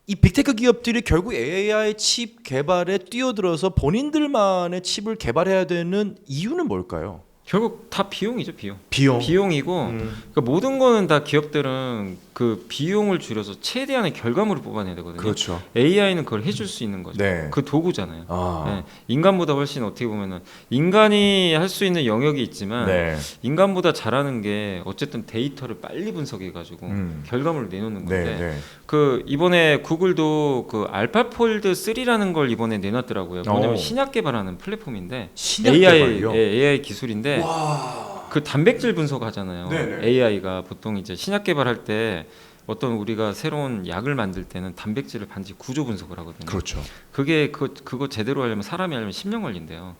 S2: 이 빅테크 기업들이 결국 AI 칩 개발에 뛰어들어서 본인들만의 칩을 개발해야 되는 이유는 뭘까요?
S1: 결국 다 비용이죠, 비용.
S2: 비용.
S1: 비용이고 그러니까 모든 거는 다 기업들은 그 비용을 줄여서 최대한의 결과물을 뽑아내야 되거든요.
S2: 그렇죠.
S1: AI는 그걸 해줄 수 있는 거죠.
S2: 네.
S1: 그 도구잖아요.
S2: 아.
S1: 네. 인간보다 훨씬 어떻게 보면은 인간이 할 수 있는 영역이 있지만
S2: 네.
S1: 인간보다 잘하는 게 어쨌든 데이터를 빨리 분석해가지고 결과물을 내놓는 건데
S2: 네, 네.
S1: 그 이번에 구글도 그 알파폴드 3라는 걸 이번에 내놨더라고요. 뭐냐면 신약 개발하는 플랫폼인데
S2: 신약
S1: AI
S2: 개발이요?
S1: AI 기술인데
S2: 와.
S1: 그 단백질 분석하잖아요.
S2: 네네.
S1: AI가 보통 이제 신약 개발할 때 어떤 우리가 새로운 약을 만들 때는 단백질을 반드시 구조 분석을 하거든요.
S2: 그렇죠.
S1: 그게 그거 제대로 하려면 사람이 하려면 10년 걸린대요.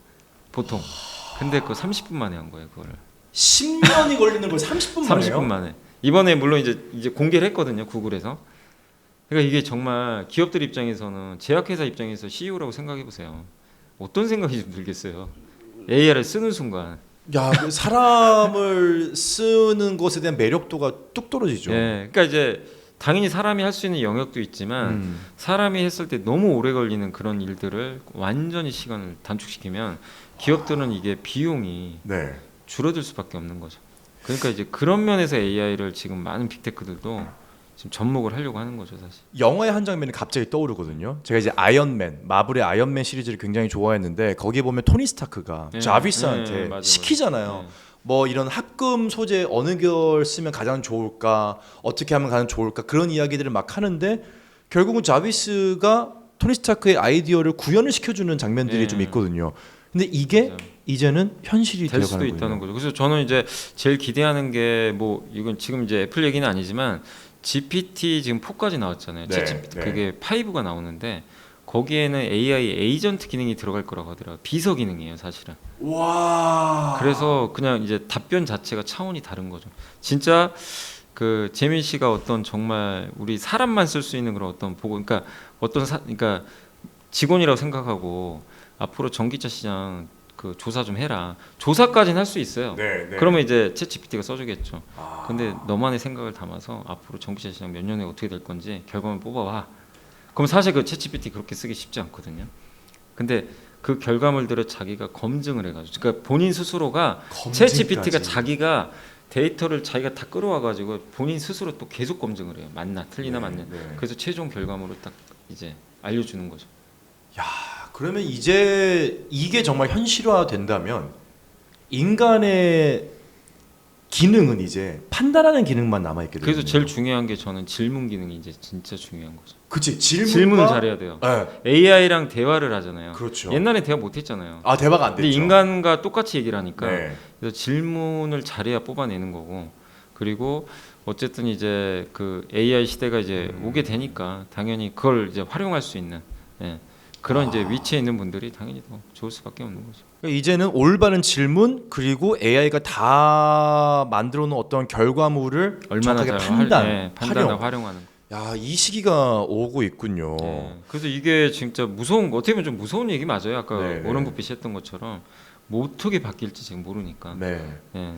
S1: 보통. 근데 그거 30분 만에 한 거예요, 그걸.
S2: 10년이 걸리는 걸 30분 만에요?
S1: 30분 만에. 이번에 물론 이제 공개를 했거든요, 구글에서. 그러니까 이게 정말 기업들 입장에서는 제약회사 입장에서 CEO라고 생각해 보세요. 어떤 생각이 좀 들겠어요. AI를 쓰는 순간.
S2: 야, 그 사람을 쓰는 것에 대한 매력도가 뚝 떨어지죠.
S1: 예, 그러니까 이제 당연히 사람이 할 수 있는 영역도 있지만 사람이 했을 때 너무 오래 걸리는 그런 일들을 완전히 시간을 단축시키면 기업들은 이게 비용이
S2: 네.
S1: 줄어들 수밖에 없는 거죠. 그러니까 이제 그런 면에서 AI를 지금 많은 빅테크들도 지금 접목을 하려고 하는 거죠, 사실.
S2: 영화의 한 장면이 갑자기 떠오르거든요. 제가 이제 아이언맨, 마블의 아이언맨 시리즈를 굉장히 좋아했는데 거기에 보면 토니 스타크가
S1: 네,
S2: 자비스한테
S1: 맞아요.
S2: 시키잖아요.
S1: 네.
S2: 뭐 이런 합금 소재 어느 결 쓰면 가장 좋을까, 어떻게 하면 가장 좋을까 그런 이야기들을 막 하는데 결국은 자비스가 토니 스타크의 아이디어를 구현을 시켜주는 장면들이
S1: 네.
S2: 좀 있거든요. 근데 이게
S1: 맞아요.
S2: 이제는 현실이
S1: 될 수도
S2: 되어가는
S1: 있다는
S2: 거예요.
S1: 거죠. 그래서 저는 이제 제일 기대하는 게 뭐 이건 지금 이제 애플 얘기는 아니지만 GPT 지금 4까지 나왔잖아요.
S2: 네,
S1: 챗GPT
S2: 네.
S1: 그게 5가 나오는데 거기에는 AI 에이전트 기능이 들어갈 거라고 하더라고요. 비서 기능이에요, 사실은.
S2: 와.
S1: 그래서 그냥 이제 답변 자체가 차원이 다른 거죠. 진짜 그 재민 씨가 어떤 정말 우리 사람만 쓸 수 있는 그런 어떤 보고, 그러니까 그러니까 직원이라고 생각하고 앞으로 전기차 시장 그 조사 좀 해라. 조사까지는 할 수 있어요.
S2: 네, 네.
S1: 그러면 이제 챗 GPT가 써주겠죠.
S2: 아.
S1: 근데 너만의 생각을 담아서 앞으로 전기차 시장 몇 년에 어떻게 될 건지 결과만 뽑아와. 그럼 사실 그 챗 GPT 그렇게 쓰기 쉽지 않거든요. 근데 그 결과물들을 자기가 검증을 해가지고, 그러니까 본인 스스로가 챗 GPT가 자기가 데이터를 자기가 다 끌어와가지고 본인 스스로 또 계속 검증을 해요. 맞나 틀리나
S2: 네,
S1: 맞나.
S2: 네.
S1: 그래서 최종 결과물을 딱 이제 알려주는 거죠.
S2: 야, 그러면 이제 이게 정말 현실화 된다면 인간의 기능은 이제 판단하는 기능만 남아 있게 돼요.
S1: 그래서 제일 중요한 게 저는 질문 기능이 이제 진짜 중요한 거죠.
S2: 그치, 질문과
S1: 질문을 잘해야 돼요.
S2: 네,
S1: AI랑 대화를 하잖아요.
S2: 그렇죠.
S1: 옛날에 대화 못했잖아요.
S2: 아, 대화가 안
S1: 근데
S2: 됐죠.
S1: 인간과 똑같이 얘기를 하니까
S2: 네.
S1: 그래서 질문을 잘해야 뽑아내는 거고, 그리고 어쨌든 이제 그 AI 시대가 이제 오게 되니까 당연히 그걸 이제 활용할 수 있는 그런 이제 위치에 있는 분들이 당연히 더 좋을 수밖에 없는 거죠.
S2: 그러니까 이제는 올바른 질문 그리고 AI가 다 만들어 놓은 어떤 결과물을
S1: 얼마나
S2: 정확하게
S1: 잘
S2: 판단,
S1: 판단하고 활용하는 거.
S2: 야, 이 시기가 오고 있군요.
S1: 그래서 이게 진짜 무서운 거, 어떻게 보면 좀 무서운 얘기 맞아요. 아까
S2: 네, 네.
S1: 워런 버핏이 했던 것처럼 뭐 어떻게 바뀔지 지금 모르니까.
S2: 네.
S1: 예.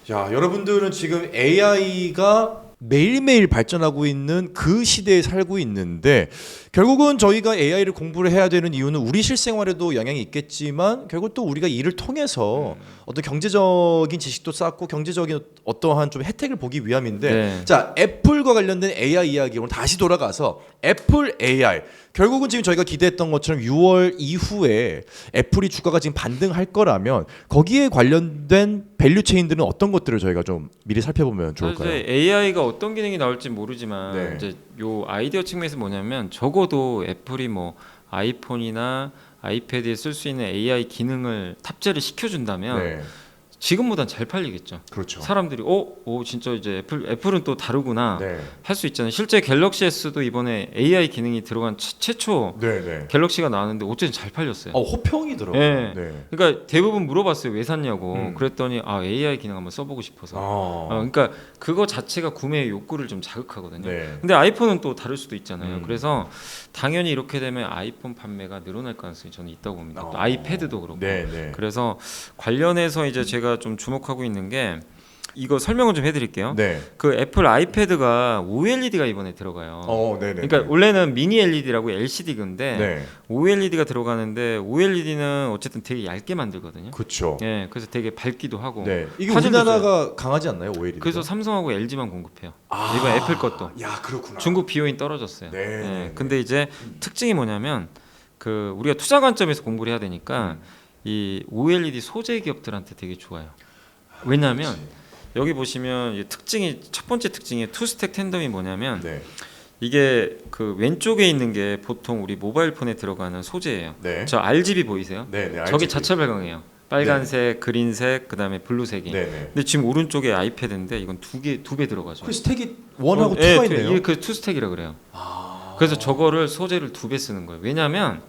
S2: 자, 여러분들은 지금 AI가 매일매일 발전하고 있는 그 시대에 살고 있는데 결국은 저희가 AI를 공부를 해야 되는 이유는 우리 실생활에도 영향이 있겠지만 결국 또 우리가 이를 통해서 어떤 경제적인 지식도 쌓고 경제적인 어떠한 좀 혜택을 보기 위함인데
S1: 네.
S2: 자, 애플과 관련된 AI 이야기 오늘 다시 돌아가서 애플 AI 결국은 지금 저희가 기대했던 것처럼 6월 이후에 애플이 주가가 지금 반등할 거라면 거기에 관련된 밸류 체인들은 어떤 것들을 저희가 좀 미리 살펴보면 좋을까요?
S1: 사실 AI가 어떤 기능이 나올지 모르지만
S2: 네.
S1: 이제 요 아이디어 측면에서 뭐냐면 적어도 애플이 뭐 아이폰이나 아이패드에 쓸 수 있는 AI 기능을 탑재를 시켜준다면
S2: 네.
S1: 지금보단 잘 팔리겠죠.
S2: 그렇죠.
S1: 사람들이 진짜 이제 애플은 또 다르구나
S2: 네.
S1: 할 수 있잖아요. 실제 갤럭시 S도 이번에 AI 기능이 들어간 최초
S2: 네, 네.
S1: 갤럭시가 나왔는데 어쨌든 잘 팔렸어요.
S2: 호평이더라고요.
S1: 네.
S2: 네.
S1: 그러니까 대부분 물어봤어요. 왜 샀냐고.
S2: 음.
S1: 그랬더니 AI 기능 한번 써보고 싶어서.
S2: 아.
S1: 그러니까 그거 자체가 구매의 욕구를 좀 자극하거든요.
S2: 네.
S1: 근데 아이폰은 또 다를 수도 있잖아요.
S2: 음.
S1: 그래서 당연히 이렇게 되면 아이폰 판매가 늘어날 가능성이 저는 있다고 봅니다. 또 아이패드도 그렇고.
S2: 네, 네.
S1: 그래서 관련해서 이제 제가 좀 주목하고 있는 게 이거 설명을 좀 해드릴게요.
S2: 네.
S1: 그 애플 아이패드가 OLED가 이번에 들어가요.
S2: 네, 네.
S1: 그러니까 원래는 미니 LED라고 LCD인데
S2: 네.
S1: OLED가 들어가는데 OLED는 어쨌든 되게 얇게 만들거든요.
S2: 그렇죠.
S1: 예, 그래서 되게 밝기도 하고.
S2: 네. 이게
S1: 화질도
S2: 우리나라가 강하지 않나요, 오히려?
S1: 그래서 삼성하고 LG만 공급해요. 이번 애플 것도.
S2: 야, 그렇구나.
S1: 중국 비효인 떨어졌어요.
S2: 네,
S1: 예,
S2: 네.
S1: 근데 이제 특징이 뭐냐면 그 우리가 투자 관점에서 공부를 해야 되니까 이 OLED 소재 기업들한테 되게 좋아요. 왜냐하면 여기 보시면 이 특징이 첫 번째 특징이 투스택 텐덤이 뭐냐면
S2: 네.
S1: 이게 그 왼쪽에 있는 게 보통 우리 모바일 폰에 들어가는 소재예요.
S2: 네.
S1: 저 RGB 보이세요?
S2: 네, 네.
S1: 저게
S2: RGB.
S1: 자체 발광이에요. 빨간색, 그린색, 그다음에 블루색이.
S2: 네, 네.
S1: 근데 지금 오른쪽에 아이패드인데 이건 두 배 들어가죠.
S2: 그 스택이 원하고 투가 있네요.
S1: 이게 그 투스택이라 그래요. 그래서 저거를 소재를 두 배 쓰는 거예요. 왜냐하면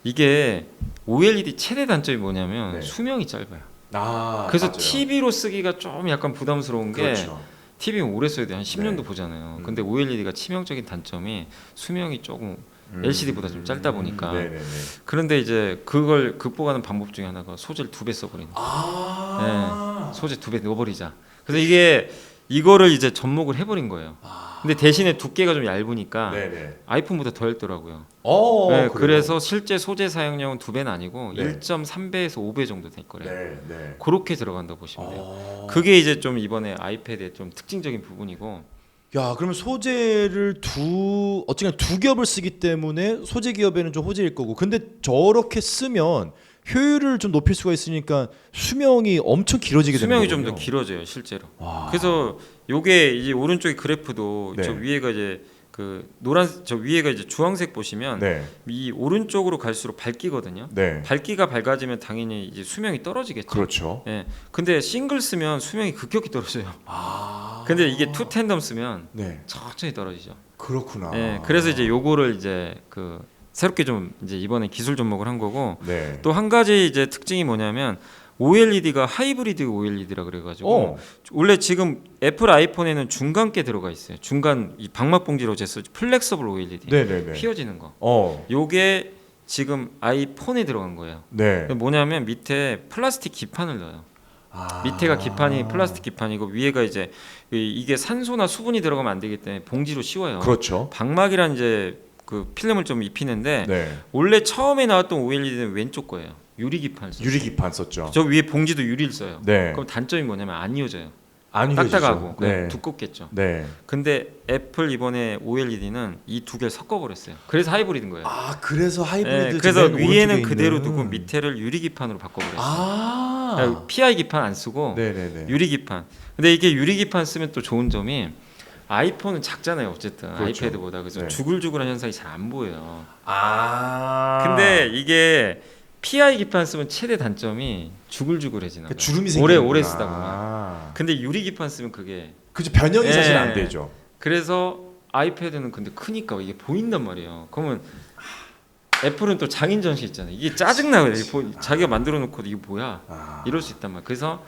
S1: 이게 OLED 최대 단점이 뭐냐면
S2: 네.
S1: 수명이 짧아요.
S2: 맞아요.
S1: 그래서 TV로 쓰기가 좀 약간 부담스러운 게
S2: 그렇죠.
S1: TV는 오래 써야 돼. 한 10년도
S2: 네.
S1: 보잖아요. 근데 OLED가 치명적인 단점이 수명이 조금 LCD보다 좀 짧다 보니까.
S2: 네, 네, 네.
S1: 그런데 이제 그걸 극복하는 방법 중에 하나가 소재를 두 배 써버리는 거예요. 네, 소재 두 배 넣어버리자. 그래서 이거를 이제 접목을 해버린 거예요. 근데 대신에 두께가 좀 얇으니까
S2: 네, 네.
S1: 아이폰보다 더 얇더라고요.
S2: 그래요?
S1: 그래서 실제 소재 사용량은 2배는 아니고
S2: 네.
S1: 1.3배에서 5배 정도 될 거래요.
S2: 네, 네.
S1: 그렇게 들어간다고 보시면 돼요. 그게 이제 좀 이번에 아이패드의 좀 특징적인 부분이고,
S2: 야, 그러면 소재를 어쨌든 두 겹을 쓰기 때문에 소재 기업에는 좀 호재일 거고. 근데 저렇게 쓰면 효율을 좀 높일 수가 있으니까 수명이 엄청 길어지게 되는
S1: 수명이
S2: 거군요.
S1: 좀 더 길어져요, 실제로.
S2: 와.
S1: 그래서 요게 이제 오른쪽의 그래프도
S2: 네.
S1: 저 위에가 이제 그 노란 저 위에가 이제 주황색 보시면
S2: 네.
S1: 이 오른쪽으로 갈수록 밝기거든요.
S2: 네.
S1: 밝기가 밝아지면 당연히 이제 수명이 떨어지겠죠.
S2: 그렇죠.
S1: 예. 근데 싱글 쓰면 수명이 급격히 떨어져요.
S2: 아.
S1: 근데 이게 투 텐덤 쓰면
S2: 네.
S1: 천천히 떨어지죠.
S2: 그렇구나.
S1: 예. 그래서 이제 요거를 이제 그 새롭게 좀 이제 이번에 기술 접목을 한 거고
S2: 네.
S1: 또 한 가지 이제 특징이 뭐냐면 OLED가 하이브리드 OLED라 그래가지고
S2: 어.
S1: 원래 지금 애플 아이폰에는 중간께 들어가 있어요. 중간 이 방막 봉지로 제서 플렉서블 OLED
S2: 네네네.
S1: 휘어지는 거.
S2: 어.
S1: 요게 지금 아이폰에 들어간 거예요.
S2: 네.
S1: 뭐냐면 밑에 플라스틱 기판을 넣어요.
S2: 아.
S1: 밑에가 기판이 플라스틱 기판이고 위에가 이제 이게 산소나 수분이 들어가면 안 되기 때문에 봉지로 씌워요.
S2: 그렇죠.
S1: 방막이란 이제 그 필름을 좀 입히는데
S2: 네.
S1: 원래 처음에 나왔던 OLED는 왼쪽 거예요. 유리 기판 썼어요.
S2: 유리 기판 썼죠.
S1: 저 위에 봉지도 유리를 써요.
S2: 네.
S1: 그럼 단점이 뭐냐면 안 이어져요.
S2: 안 이어지죠.
S1: 딱딱하고
S2: 네.
S1: 두껍겠죠.
S2: 네.
S1: 근데 애플 이번에 OLED는 이 두 개를 섞어버렸어요. 그래서 하이브리드인 거예요.
S2: 아, 그래서 하이브리드.
S1: 네, 그래서
S2: 맨
S1: 위에는
S2: 오른쪽에
S1: 그대로
S2: 있는.
S1: 두고 밑에를 유리 기판으로 바꿔버렸어요.
S2: 아.
S1: 그러니까 PI 기판 안 쓰고
S2: 네네네.
S1: 유리 기판. 근데 이게 유리 기판 쓰면 또 좋은 점이 아이폰은 작잖아요. 어쨌든
S2: 그렇죠.
S1: 아이패드보다 그래서
S2: 네.
S1: 주글주글한 현상이 잘 안 보여요.
S2: 아.
S1: 근데 이게 PI 기판 쓰면 최대 단점이 주글주글해지는 거예요.
S2: 주름이 생기는
S1: 오래 쓰다 보면.
S2: 아.
S1: 근데 유리 기판 쓰면 그게
S2: 그죠. 변형이
S1: 네.
S2: 사실 안 되죠.
S1: 그래서 아이패드는 근데 크니까 이게 보인단 말이에요. 그러면 애플은 또 장인 전시 있잖아요. 이게 짜증나요. 자기가 만들어 놓고 이게 뭐야?
S2: 아.
S1: 이럴 수 있단 말이에요. 그래서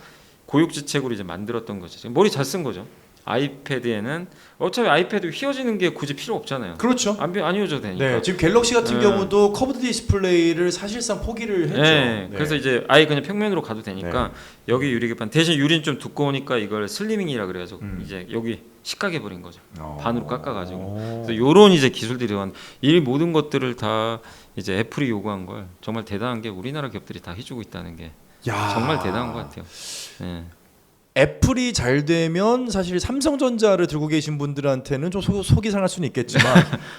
S1: 고육지책으로 이제 만들었던 거죠. 머리 잘 쓴 거죠. 아이패드에는 어차피 아이패드 휘어지는 게 굳이 필요 없잖아요.
S2: 그렇죠.
S1: 안 이어져도 되니까.
S2: 네, 지금 갤럭시 같은
S1: 네.
S2: 경우도 커브드 디스플레이를 사실상 포기를 했죠.
S1: 네, 그래서 이제 아예 그냥 평면으로 가도 되니까
S2: 네.
S1: 여기 유리기판 대신 유리는 좀 두꺼우니까 이걸 슬리밍이라 그래가지고
S2: 음.
S1: 이제 여기 식하게 버린 거죠. 반으로 깎아가지고.
S2: 오.
S1: 그래서 요런 이제 기술들이 이 모든 것들을 다 이제 애플이 요구한 걸 정말 대단한 게 우리나라 기업들이 다 해주고 있다는 게
S2: 야.
S1: 정말 대단한 것 같아요. 네.
S2: 애플이 잘 되면 사실 삼성전자를 들고 계신 분들한테는 좀 속이 상할 수는 있겠지만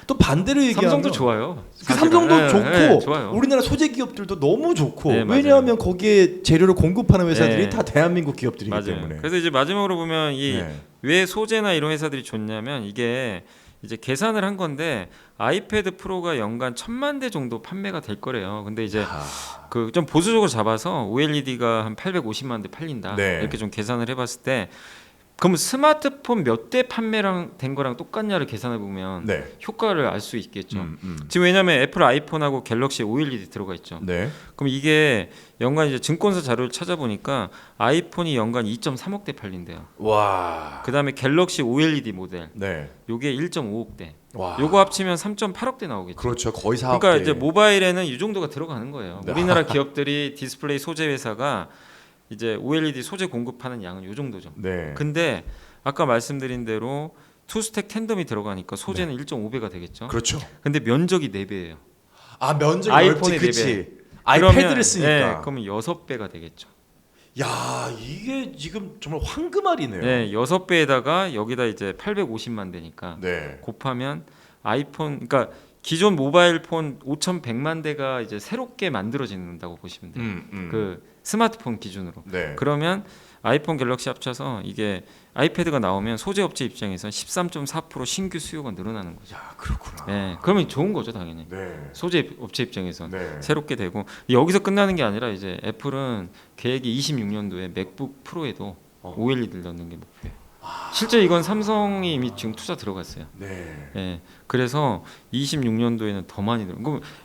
S2: 또 반대로 얘기하면
S1: 삼성도 좋아요.
S2: 그
S1: 사실은.
S2: 삼성도
S1: 네,
S2: 좋고
S1: 네, 좋아요.
S2: 우리나라 소재 기업들도 너무 좋고
S1: 네, 맞아요.
S2: 왜냐하면 거기에 재료를 공급하는 회사들이
S1: 네.
S2: 다 대한민국 기업들이기
S1: 맞아요.
S2: 때문에.
S1: 그래서 이제 마지막으로 보면 이
S2: 네.
S1: 왜 소재나 이런 회사들이 좋냐면 이게 이제 계산을 한 건데 아이패드 프로가 연간 1,000만 대 정도 판매가 될 거래요. 근데 이제
S2: 아.
S1: 그 좀 보수적으로 잡아서 OLED가 한 850만 대 팔린다.
S2: 네.
S1: 이렇게 좀 계산을 해봤을 때 그럼 스마트폰 몇 대 판매랑 된 거랑 똑같냐를 계산해 보면
S2: 네.
S1: 효과를 알 수 있겠죠.
S2: 음.
S1: 지금 왜냐하면 애플 아이폰하고 갤럭시 OLED 들어가 있죠.
S2: 네.
S1: 그럼 이게 연간 이제 증권사 자료를 찾아보니까 아이폰이 연간 2.3억 대 팔린대요.
S2: 와.
S1: 그다음에 갤럭시 OLED 모델
S2: 네.
S1: 요게 1.5억 대.
S2: 와.
S1: 요거 합치면 3.8억 대 나오겠죠.
S2: 그렇죠. 거의 4억
S1: 그러니까
S2: 대.
S1: 이제 모바일에는 이 정도가 들어가는 거예요.
S2: 네.
S1: 우리나라 기업들이 디스플레이 소재 회사가 이제 OLED 소재 공급하는 양은 이 정도죠.
S2: 네.
S1: 근데 아까 말씀드린 대로 투스택 텐덤이 들어가니까 소재는 1.5배가 되겠죠.
S2: 그렇죠.
S1: 근데 면적이 4배예요.
S2: 아, 면적이
S1: 아이폰의
S2: 넓지. 그치.
S1: 4배.
S2: 아이패드를 쓰니까.
S1: 네, 그러면 6배가 되겠죠.
S2: 야, 이게 지금 정말 황금알이네요.
S1: 네, 6배에다가 여기다 이제 850만 대니까
S2: 네.
S1: 곱하면 아이폰 그러니까 기존 모바일 폰 5,100만 대가 이제 새롭게 만들어진다고 보시면 돼요. 그 스마트폰 기준으로.
S2: 네.
S1: 그러면 아이폰 갤럭시 합쳐서 이게 아이패드가 나오면 소재 업체 입장에서 13.4% 신규 수요가 늘어나는 거죠.
S2: 야, 그렇구나.
S1: 네, 그러면 좋은 거죠, 당연히.
S2: 네.
S1: 소재 업체 입장에서
S2: 네.
S1: 새롭게 되고 여기서 끝나는 게 아니라 이제 애플은 계획이 26년도에 맥북 프로에도 OLED를 넣는 게 목표예요. 실제 이건 삼성이 이미 지금 투자 들어갔어요.
S2: 네.
S1: 예, 그래서 26년도에는 더 많이 들어.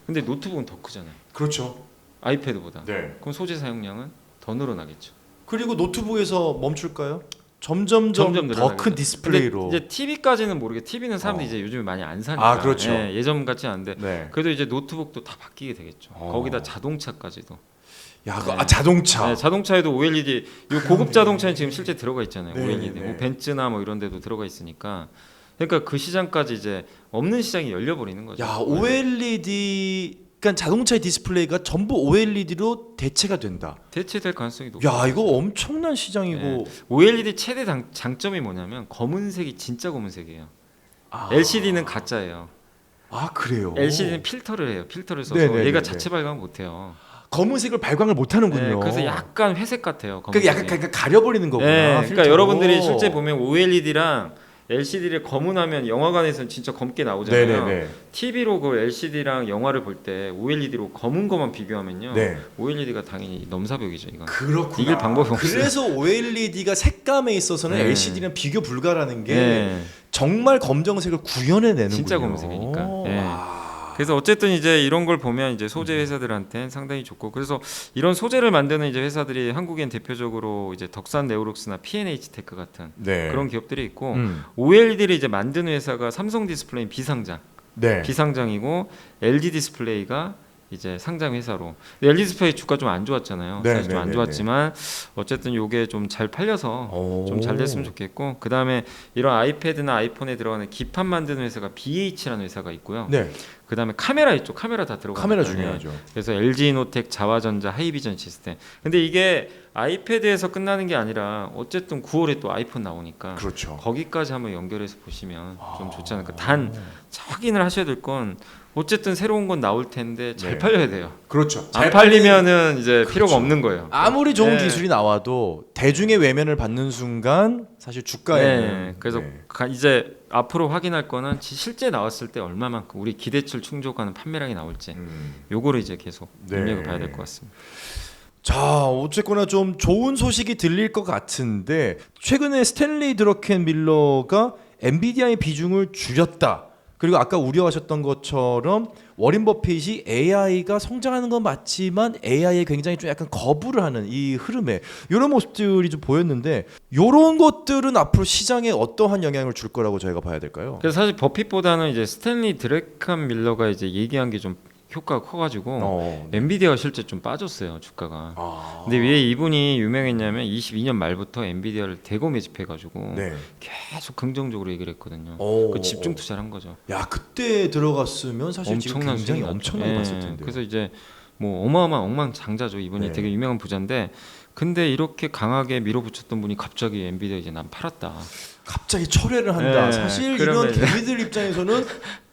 S1: 근데 노트북은 더 크잖아요.
S2: 그렇죠.
S1: 아이패드보다.
S2: 네.
S1: 그럼 소재 사용량은 더 늘어나겠죠.
S2: 그리고 노트북에서 멈출까요? 점점 더
S1: 늘어나겠죠.
S2: 큰 디스플레이로.
S1: 근데 이제 TV까지는 모르게 TV는 사람들이 이제 요즘에 많이 안 사니까.
S2: 아, 그렇죠.
S1: 예전 같지 않은데.
S2: 네.
S1: 그래도 이제 노트북도 다 바뀌게 되겠죠.
S2: 어.
S1: 거기다 자동차까지도.
S2: 야,
S1: 네.
S2: 자동차.
S1: 네, 자동차에도 OLED. 요 고급 자동차는 지금 실제 들어가 있잖아요.
S2: 네,
S1: OLED.
S2: 네.
S1: 뭐 벤츠나 뭐 이런 데도 들어가 있으니까. 그러니까 그 시장까지 이제 없는 시장이 열려 버리는 거죠.
S2: 야, OLED 그러니까 자동차의 디스플레이가 전부 OLED로 대체가 된다.
S1: 대체될 가능성이 높아요.
S2: 야, 이거 엄청난 시장이고.
S1: 네. OLED 최대 장점이 뭐냐면 검은색이 진짜 검은색이에요.
S2: 아.
S1: LCD는 가짜예요.
S2: 아, 그래요.
S1: LCD는 필터를 해요. 필터를 써서
S2: 네네네네.
S1: 얘가 자체 발광 못 해요.
S2: 검은색을 발광을 못 하는군요.
S1: 그래서 약간 회색 같아요.
S2: 그러니까
S1: 검은색이.
S2: 약간 가려버리는 거구나.
S1: 네, 그러니까
S2: 필터로.
S1: 여러분들이 실제 보면 OLED랑 LCD를 검은하면 영화관에서는 진짜 검게 나오잖아요.
S2: 네네네.
S1: TV로 그 LCD랑 영화를 볼 때 OLED로 검은 것만 비교하면요.
S2: 네.
S1: OLED가 당연히 넘사벽이죠, 이건.
S2: 그렇구나.
S1: 이길 방법이 없어요.
S2: 그래서 OLED가 색감에 있어서는
S1: 네.
S2: LCD랑 비교 불가라는 게
S1: 네.
S2: 정말 검정색을 구현해내는군요.
S1: 진짜 검은색이니까. 네.
S2: 와.
S1: 그래서 어쨌든 이제 이런 걸 보면 이제 소재 회사들한테는 상당히 좋고, 그래서 이런 소재를 만드는 이제 회사들이 한국엔 대표적으로 이제 덕산 네오룩스나 P&H 테크 같은
S2: 네.
S1: 그런 기업들이 있고,
S2: 음.
S1: OLED를 이제 만드는 회사가 삼성 디스플레이 비상장,
S2: 네.
S1: 비상장이고 LG 디스플레이가 이제 상장 회사로. 근데 LG 디스플레이 주가 좀 안 좋았잖아요.
S2: 네,
S1: 사실 좀
S2: 네,
S1: 안
S2: 네,
S1: 좋았지만 어쨌든 요게 좀 잘 팔려서 좀 잘 됐으면 좋겠고, 그 다음에 이런 아이패드나 아이폰에 들어가는 기판 만드는 회사가 BH라는 회사가 있고요.
S2: 네.
S1: 그 다음에 카메라 있죠. 카메라 다 들어가요.
S2: 카메라 중요하죠.
S1: 그래서 LG이노텍, 자와전자, 하이비전 시스템. 근데 이게 아이패드에서 끝나는 게 아니라 어쨌든 9월에 또 아이폰 나오니까
S2: 그렇죠.
S1: 거기까지 한번 연결해서 보시면 좀 좋지 않을까. 단 확인을 하셔야 될 건 어쨌든 새로운 건 나올 텐데 잘
S2: 네.
S1: 팔려야 돼요.
S2: 그렇죠.
S1: 안 팔리면은 이제 필요가
S2: 그렇죠.
S1: 없는 거예요.
S2: 아무리 좋은
S1: 네.
S2: 기술이 나와도 대중의 외면을 받는 순간 사실 주가에는
S1: 네, 그래서
S2: 네.
S1: 이제 앞으로 확인할 거는 실제 나왔을 때 얼마만큼 우리 기대치를 충족하는 판매량이 나올지 요거를 이제 계속
S2: 네.
S1: 눈여겨봐야 될 것 같습니다.
S2: 자, 어쨌거나 좀 좋은 소식이 들릴 것 같은데 최근에 스탠리 드러켄 밀러가 엔비디아의 비중을 줄였다. 그리고 아까 우려하셨던 것처럼 워린 버핏이 AI가 성장하는 건 맞지만 AI에 굉장히 좀 약간 거부를 하는 이 흐름에 이런 모습들이 좀 보였는데 이런 것들은 앞으로 시장에 어떠한 영향을 줄 거라고 저희가 봐야 될까요?
S1: 그래서 사실 버핏보다는 이제 스탠리 드래칸 밀러가 이제 얘기한 게 좀 효과가 커가지고 엔비디아가 실제 좀 빠졌어요, 주가가. 근데 왜 이분이 유명했냐면 22년 말부터 엔비디아를 대거 매집해가지고
S2: 네.
S1: 계속 긍정적으로 얘기를 했거든요.
S2: 오.
S1: 그 집중 투자를 한 거죠.
S2: 야, 그때 들어갔으면 사실 지금
S1: 엄청난
S2: 굉장히
S1: 수익이 났죠.
S2: 엄청나게
S1: 예.
S2: 봤을 텐데.
S1: 그래서 이제 뭐 어마어마한 억만장자죠. 이분이
S2: 네.
S1: 되게 유명한 부자인데, 근데 이렇게 강하게 밀어붙였던 분이 갑자기 엔비디아 이제 난 팔았다.
S2: 갑자기 철회를 한다.
S1: 네,
S2: 사실
S1: 그러면
S2: 이런 개미들 입장에서는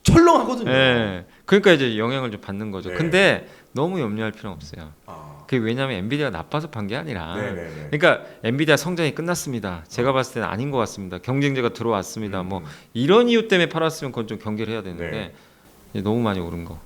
S2: 철렁하거든요.
S1: 예. 그러니까 이제 영향을 좀 받는 거죠.
S2: 네.
S1: 근데 너무 염려할 필요는 없어요.
S2: 아.
S1: 그게 왜냐하면 엔비디아가 나빠서 판 게 아니라,
S2: 네네네.
S1: 그러니까 엔비디아 성장이 끝났습니다. 제가 봤을 때는 아닌 것 같습니다. 경쟁자가 들어왔습니다. 뭐
S2: 음.
S1: 이런 이유 때문에 팔았으면 그건 좀 경계를 해야 되는데
S2: 네.
S1: 이제 너무 많이 오른 거.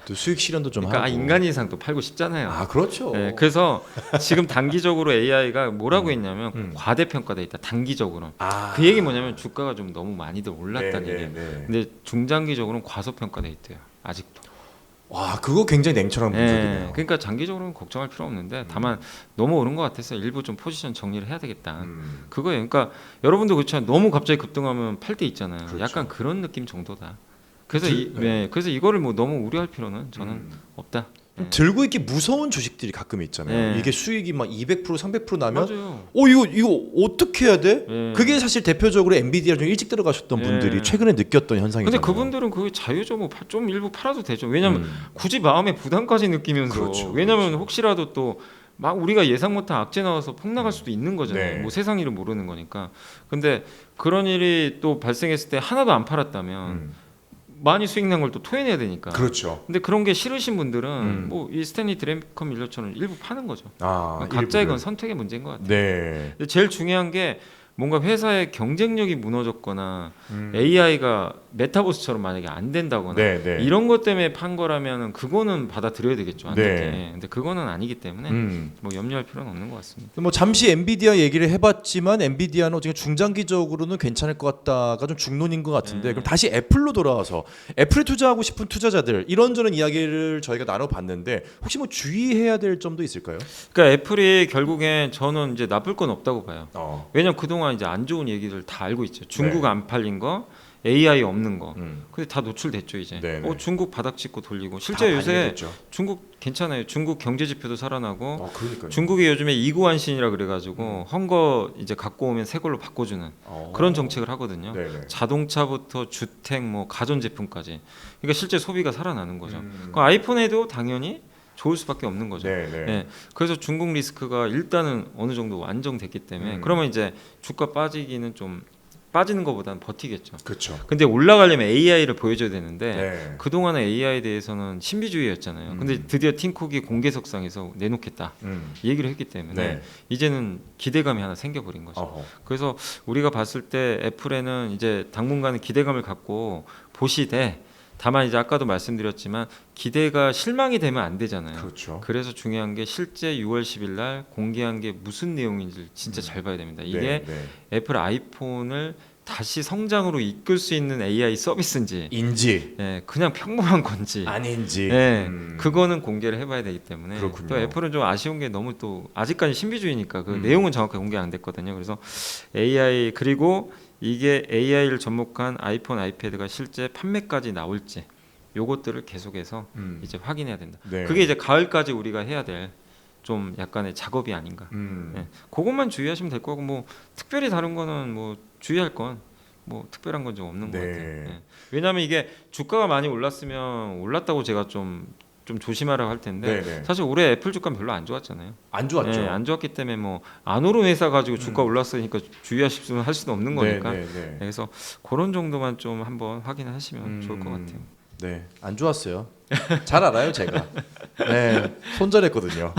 S2: 또 수익 실현도 좀
S1: 그러니까
S2: 하고.
S1: 인간 이상 또 팔고 싶잖아요.
S2: 아, 그렇죠.
S1: 네, 그래서 지금 단기적으로 AI가 뭐라고 했냐면
S2: 음.
S1: 과대평가돼 있다. 단기적으로.
S2: 아.
S1: 그 얘기 뭐냐면 주가가 좀 너무 많이들 올랐다는
S2: 네,
S1: 얘기예요.
S2: 네, 네.
S1: 근데 중장기적으로는 과소평가돼 있대요. 아직도.
S2: 와, 그거 굉장히 냉철한 분석이네요.
S1: 그러니까 장기적으로는 걱정할 필요 없는데 다만 너무 오른 것 같아서 일부 좀 포지션 정리를 해야 되겠다. 그거예요. 그러니까 여러분도 그렇지만 너무 갑자기 급등하면 팔 때 있잖아요.
S2: 그렇죠.
S1: 약간 그런 느낌 정도다. 그래서
S2: 네.
S1: 그래서 이거를 뭐 너무 우려할 필요는 저는 없다.
S2: 좀 들고 있기 무서운 주식들이 가끔 있잖아요.
S1: 네.
S2: 이게 수익이 막 200% 300% 나면
S1: 맞아요.
S2: 이거 어떻게 해야 돼?
S1: 네.
S2: 그게 사실 대표적으로 엔비디아 좀 일찍 들어가셨던
S1: 네.
S2: 분들이 최근에 느꼈던 현상이잖아요.
S1: 근데 그분들은 그게 자유죠. 좀 일부 팔아도 되죠. 왜냐면 굳이 마음에 부담까지 느끼면서.
S2: 그렇죠,
S1: 왜냐면
S2: 그렇죠.
S1: 혹시라도 또 막 우리가 예상 못한 악재 나와서 폭 나갈 수도 있는 거잖아요.
S2: 네.
S1: 뭐 세상 일을 모르는 거니까. 근데 그런 일이 또 발생했을 때 하나도 안 팔았다면 많이 수익 난 걸 또 토해내야 되니까.
S2: 그렇죠.
S1: 근데 그런 게 싫으신 분들은 뭐 이 스탠리 드래컨 밀러처럼 일부 파는 거죠.
S2: 아,
S1: 각자의 건
S2: 일부를.
S1: 선택의 문제인 것 같아요.
S2: 네.
S1: 근데 제일 중요한 게 뭔가 회사의 경쟁력이 무너졌거나 AI가 메타버스처럼 만약에 안 된다거나
S2: 네, 네.
S1: 이런 것 때문에 판 거라면 그거는 받아들여야 되겠죠. 안
S2: 네.
S1: 좋게. 근데 그거는 아니기 때문에
S2: 음.
S1: 뭐 염려할 필요는 없는 것 같습니다.
S2: 뭐 잠시 엔비디아 얘기를 해봤지만 엔비디아는 어떻게 중장기적으로는 괜찮을 것 같다가 좀 중론인 것 같은데 그럼 다시 애플로 돌아와서 애플에 투자하고 싶은 투자자들 이런저런 이야기를 저희가 나눠봤는데 혹시 뭐 주의해야 될 점도 있을까요?
S1: 그러니까 애플이 결국엔 저는 이제 나쁠 건 없다고 봐요.
S2: 어.
S1: 왜냐면 그동안 이제 안 좋은 얘기를 다 알고 있죠. 중국
S2: 네.
S1: 안 팔린 거, AI 없는 거. 근데 다 노출됐죠 이제.
S2: 네네.
S1: 중국 바닥 짚고 돌리고
S2: 다
S1: 실제 요새
S2: 반영됐죠.
S1: 중국 괜찮아요. 중국 경제 지표도 살아나고
S2: 그러니까요.
S1: 중국이 요즘에 이구안신이라 그래가지고 헝거 이제 갖고 오면 새 걸로 바꿔주는 그런 정책을 하거든요.
S2: 네네.
S1: 자동차부터 주택, 뭐 가전 제품까지. 그러니까 실제 소비가 살아나는 거죠. 그 아이폰에도 당연히 좋을 수밖에 없는 거죠.
S2: 네네.
S1: 예, 그래서 중국 리스크가 일단은 어느 정도 안정됐기 때문에 그러면 이제 주가 빠지기는 좀 빠지는 것보다는 버티겠죠.
S2: 그렇죠.
S1: 근데 올라가려면 AI를 보여줘야 되는데
S2: 네.
S1: 그동안은 AI에 대해서는 신비주의였잖아요. 근데 드디어 팀쿡이 공개석상에서 내놓겠다 얘기를 했기 때문에
S2: 네.
S1: 이제는 기대감이 하나 생겨버린 거죠.
S2: 어허.
S1: 그래서 우리가 봤을 때 애플에는 이제 당분간은 기대감을 갖고 보시되 다만 이제 아까도 말씀드렸지만 기대가 실망이 되면 안 되잖아요.
S2: 그렇죠.
S1: 그래서 중요한 게 실제 6월 10일 날 공개한 게 무슨 내용인지 진짜 잘 봐야 됩니다. 이게
S2: 네.
S1: 애플 아이폰을 다시 성장으로 이끌 수 있는 AI 서비스인지
S2: 인지
S1: 그냥 평범한 건지
S2: 아닌지
S1: 그거는 공개를 해봐야 되기 때문에
S2: 그렇군요.
S1: 또 애플은 좀 아쉬운 게 너무 또 아직까지 신비주의니까 그 내용은 정확하게 공개 안 됐거든요. 그래서 AI 그리고 이게 AI를 접목한 아이폰, 아이패드가 실제 판매까지 나올지 요것들을 계속해서 이제 확인해야 된다.
S2: 네.
S1: 그게 이제 가을까지 우리가 해야 될 좀 약간의 작업이 아닌가. 그것만 주의하시면 될 거고 뭐 특별히 다른 거는 뭐 주의할 건 뭐 특별한 건 좀 없는 것
S2: 네.
S1: 같아요. 왜냐하면 이게 주가가 많이 올랐으면 올랐다고 제가 좀 조심하라고 할 텐데
S2: 네네.
S1: 사실 올해 애플 주가는 별로 안 좋았잖아요.
S2: 안 좋았죠.
S1: 안 좋았기 때문에 뭐 안 오른 회사 가지고 주가 올랐으니까 주의하실 수는 할 수는 없는 거니까.
S2: 네.
S1: 그래서 그런 정도만 좀 한번 확인하시면 좋을 것 같아요.
S2: 네, 안 좋았어요. 잘 알아요, 제가. 네, 손절했거든요.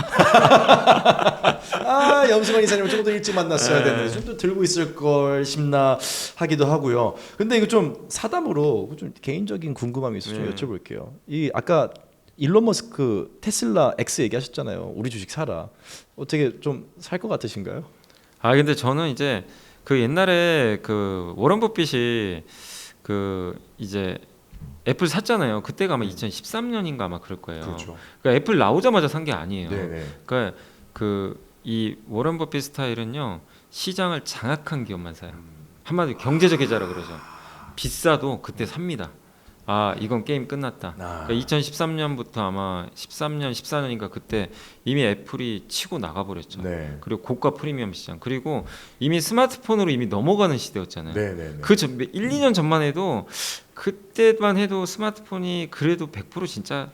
S2: 염승환 이사님을 조금 더 일찍 만났어야 되는데 좀 더 들고 있을 걸 싶나 하기도 하고요. 근데 이거 좀 사담으로 좀 개인적인 궁금함이 있어서 좀 여쭤볼게요. 이 아까 일론 머스크 테슬라 X 얘기하셨잖아요. 우리 주식 사라. 어떻게 좀 살 것 같으신가요?
S1: 근데 저는 이제 그 옛날에 그 워런 버핏이 그 이제 애플 샀잖아요. 그때가 아마 2013년인가 아마 그럴 거예요.
S2: 그렇죠.
S1: 그러니까 애플 나오자마자 산 게 아니에요.
S2: 네네.
S1: 그러니까 그 이 워런 버핏 스타일은요 시장을 장악한 기업만 사요. 한마디로 경제적 해자라 그러죠. 비싸도 그때 삽니다. 이건 게임 끝났다. 그러니까 2013년부터 아마 13년, 14년인가 그때 이미 애플이 치고 나가버렸죠.
S2: 네.
S1: 그리고 고가 프리미엄 시장. 그리고 이미 스마트폰으로 이미 넘어가는 시대였잖아요.
S2: 네네.
S1: 그 1, 2년 전만 해도 그때만 해도 스마트폰이 그래도 100% 진짜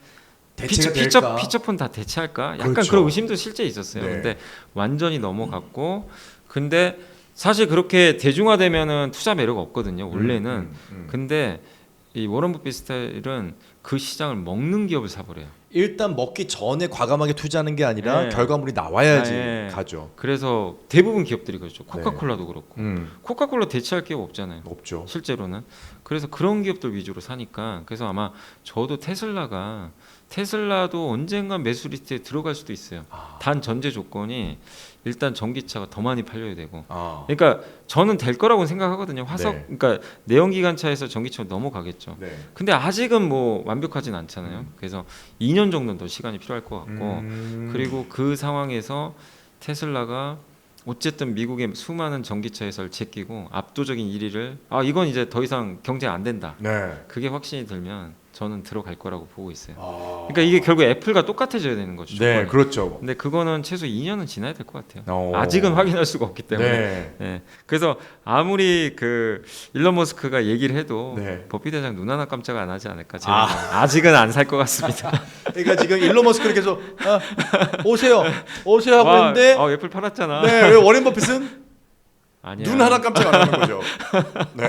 S2: 대체가 될까?
S1: 피처폰 다 대체할까? 약간
S2: 그렇죠.
S1: 그런 의심도 실제 있었어요.
S2: 네.
S1: 근데 완전히 넘어갔고 근데 사실 그렇게 대중화되면은 투자 매력 없거든요. 원래는. 근데 이 워런 버핏 스타일은 그 시장을 먹는 기업을 사버려요.
S2: 일단 먹기 전에 과감하게 투자하는 게 아니라
S1: 네.
S2: 결과물이 나와야지
S1: 네.
S2: 가죠.
S1: 그래서 대부분 기업들이 그렇죠. 코카콜라도 그렇고.
S2: 음.
S1: 코카콜라 대체할 기업 없잖아요.
S2: 없죠.
S1: 실제로는. 그래서 그런 기업들 위주로 사니까 그래서 아마 저도 테슬라도 언젠간 매수 리스트에 들어갈 수도 있어요. 단 전제 조건이 일단 전기차가 더 많이 팔려야 되고. 그러니까 저는 될 거라고 생각하거든요. 화석,
S2: 네.
S1: 그러니까 내연기관차에서 전기차로 넘어가겠죠.
S2: 네.
S1: 근데 아직은 뭐 완벽하진 않잖아요. 그래서 2년 정도는 더 시간이 필요할 것 같고, 그리고 그 상황에서 테슬라가 어쨌든 미국의 수많은 전기차 회사를 제끼고 압도적인 1위를 이건 이제 더 이상 경쟁 안 된다.
S2: 네.
S1: 그게 확신이 들면 저는 들어갈 거라고 보고 있어요. 그러니까 이게 결국 애플과 똑같아져야 되는 거죠.
S2: 네,
S1: 조건이.
S2: 그렇죠.
S1: 근데 그거는 최소 2년은 지나야 될 것 같아요.
S2: 오.
S1: 아직은 확인할 수가 없기 때문에.
S2: 네.
S1: 네. 그래서 아무리 그 일론 머스크가 얘기를 해도
S2: 네.
S1: 버핏 대장 눈 하나 깜짝 안 하지 않을까. 아직은 안 살 것 같습니다.
S2: 그러니까 지금 일론 머스크를 계속 오세요 하고 있는데
S1: 애플 팔았잖아.
S2: 네, 왜 워렌 버핏은
S1: 아니야.
S2: 눈 하나 깜짝 안 하는 거죠. 네.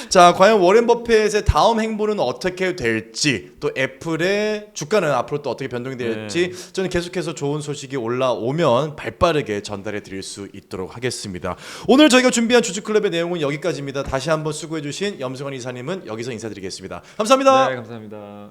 S2: 자, 과연 워렌 버핏의 다음 행보는 어떻게 될지, 또 애플의 주가는 앞으로 또 어떻게 변동이 될지 저는 계속해서 좋은 소식이 올라오면 발빠르게 전달해 드릴 수 있도록 하겠습니다. 오늘 저희가 준비한 주주클럽의 내용은 여기까지입니다. 다시 한번 수고해 주신 염승환 이사님은 여기서 인사드리겠습니다. 감사합니다.
S1: 네, 감사합니다.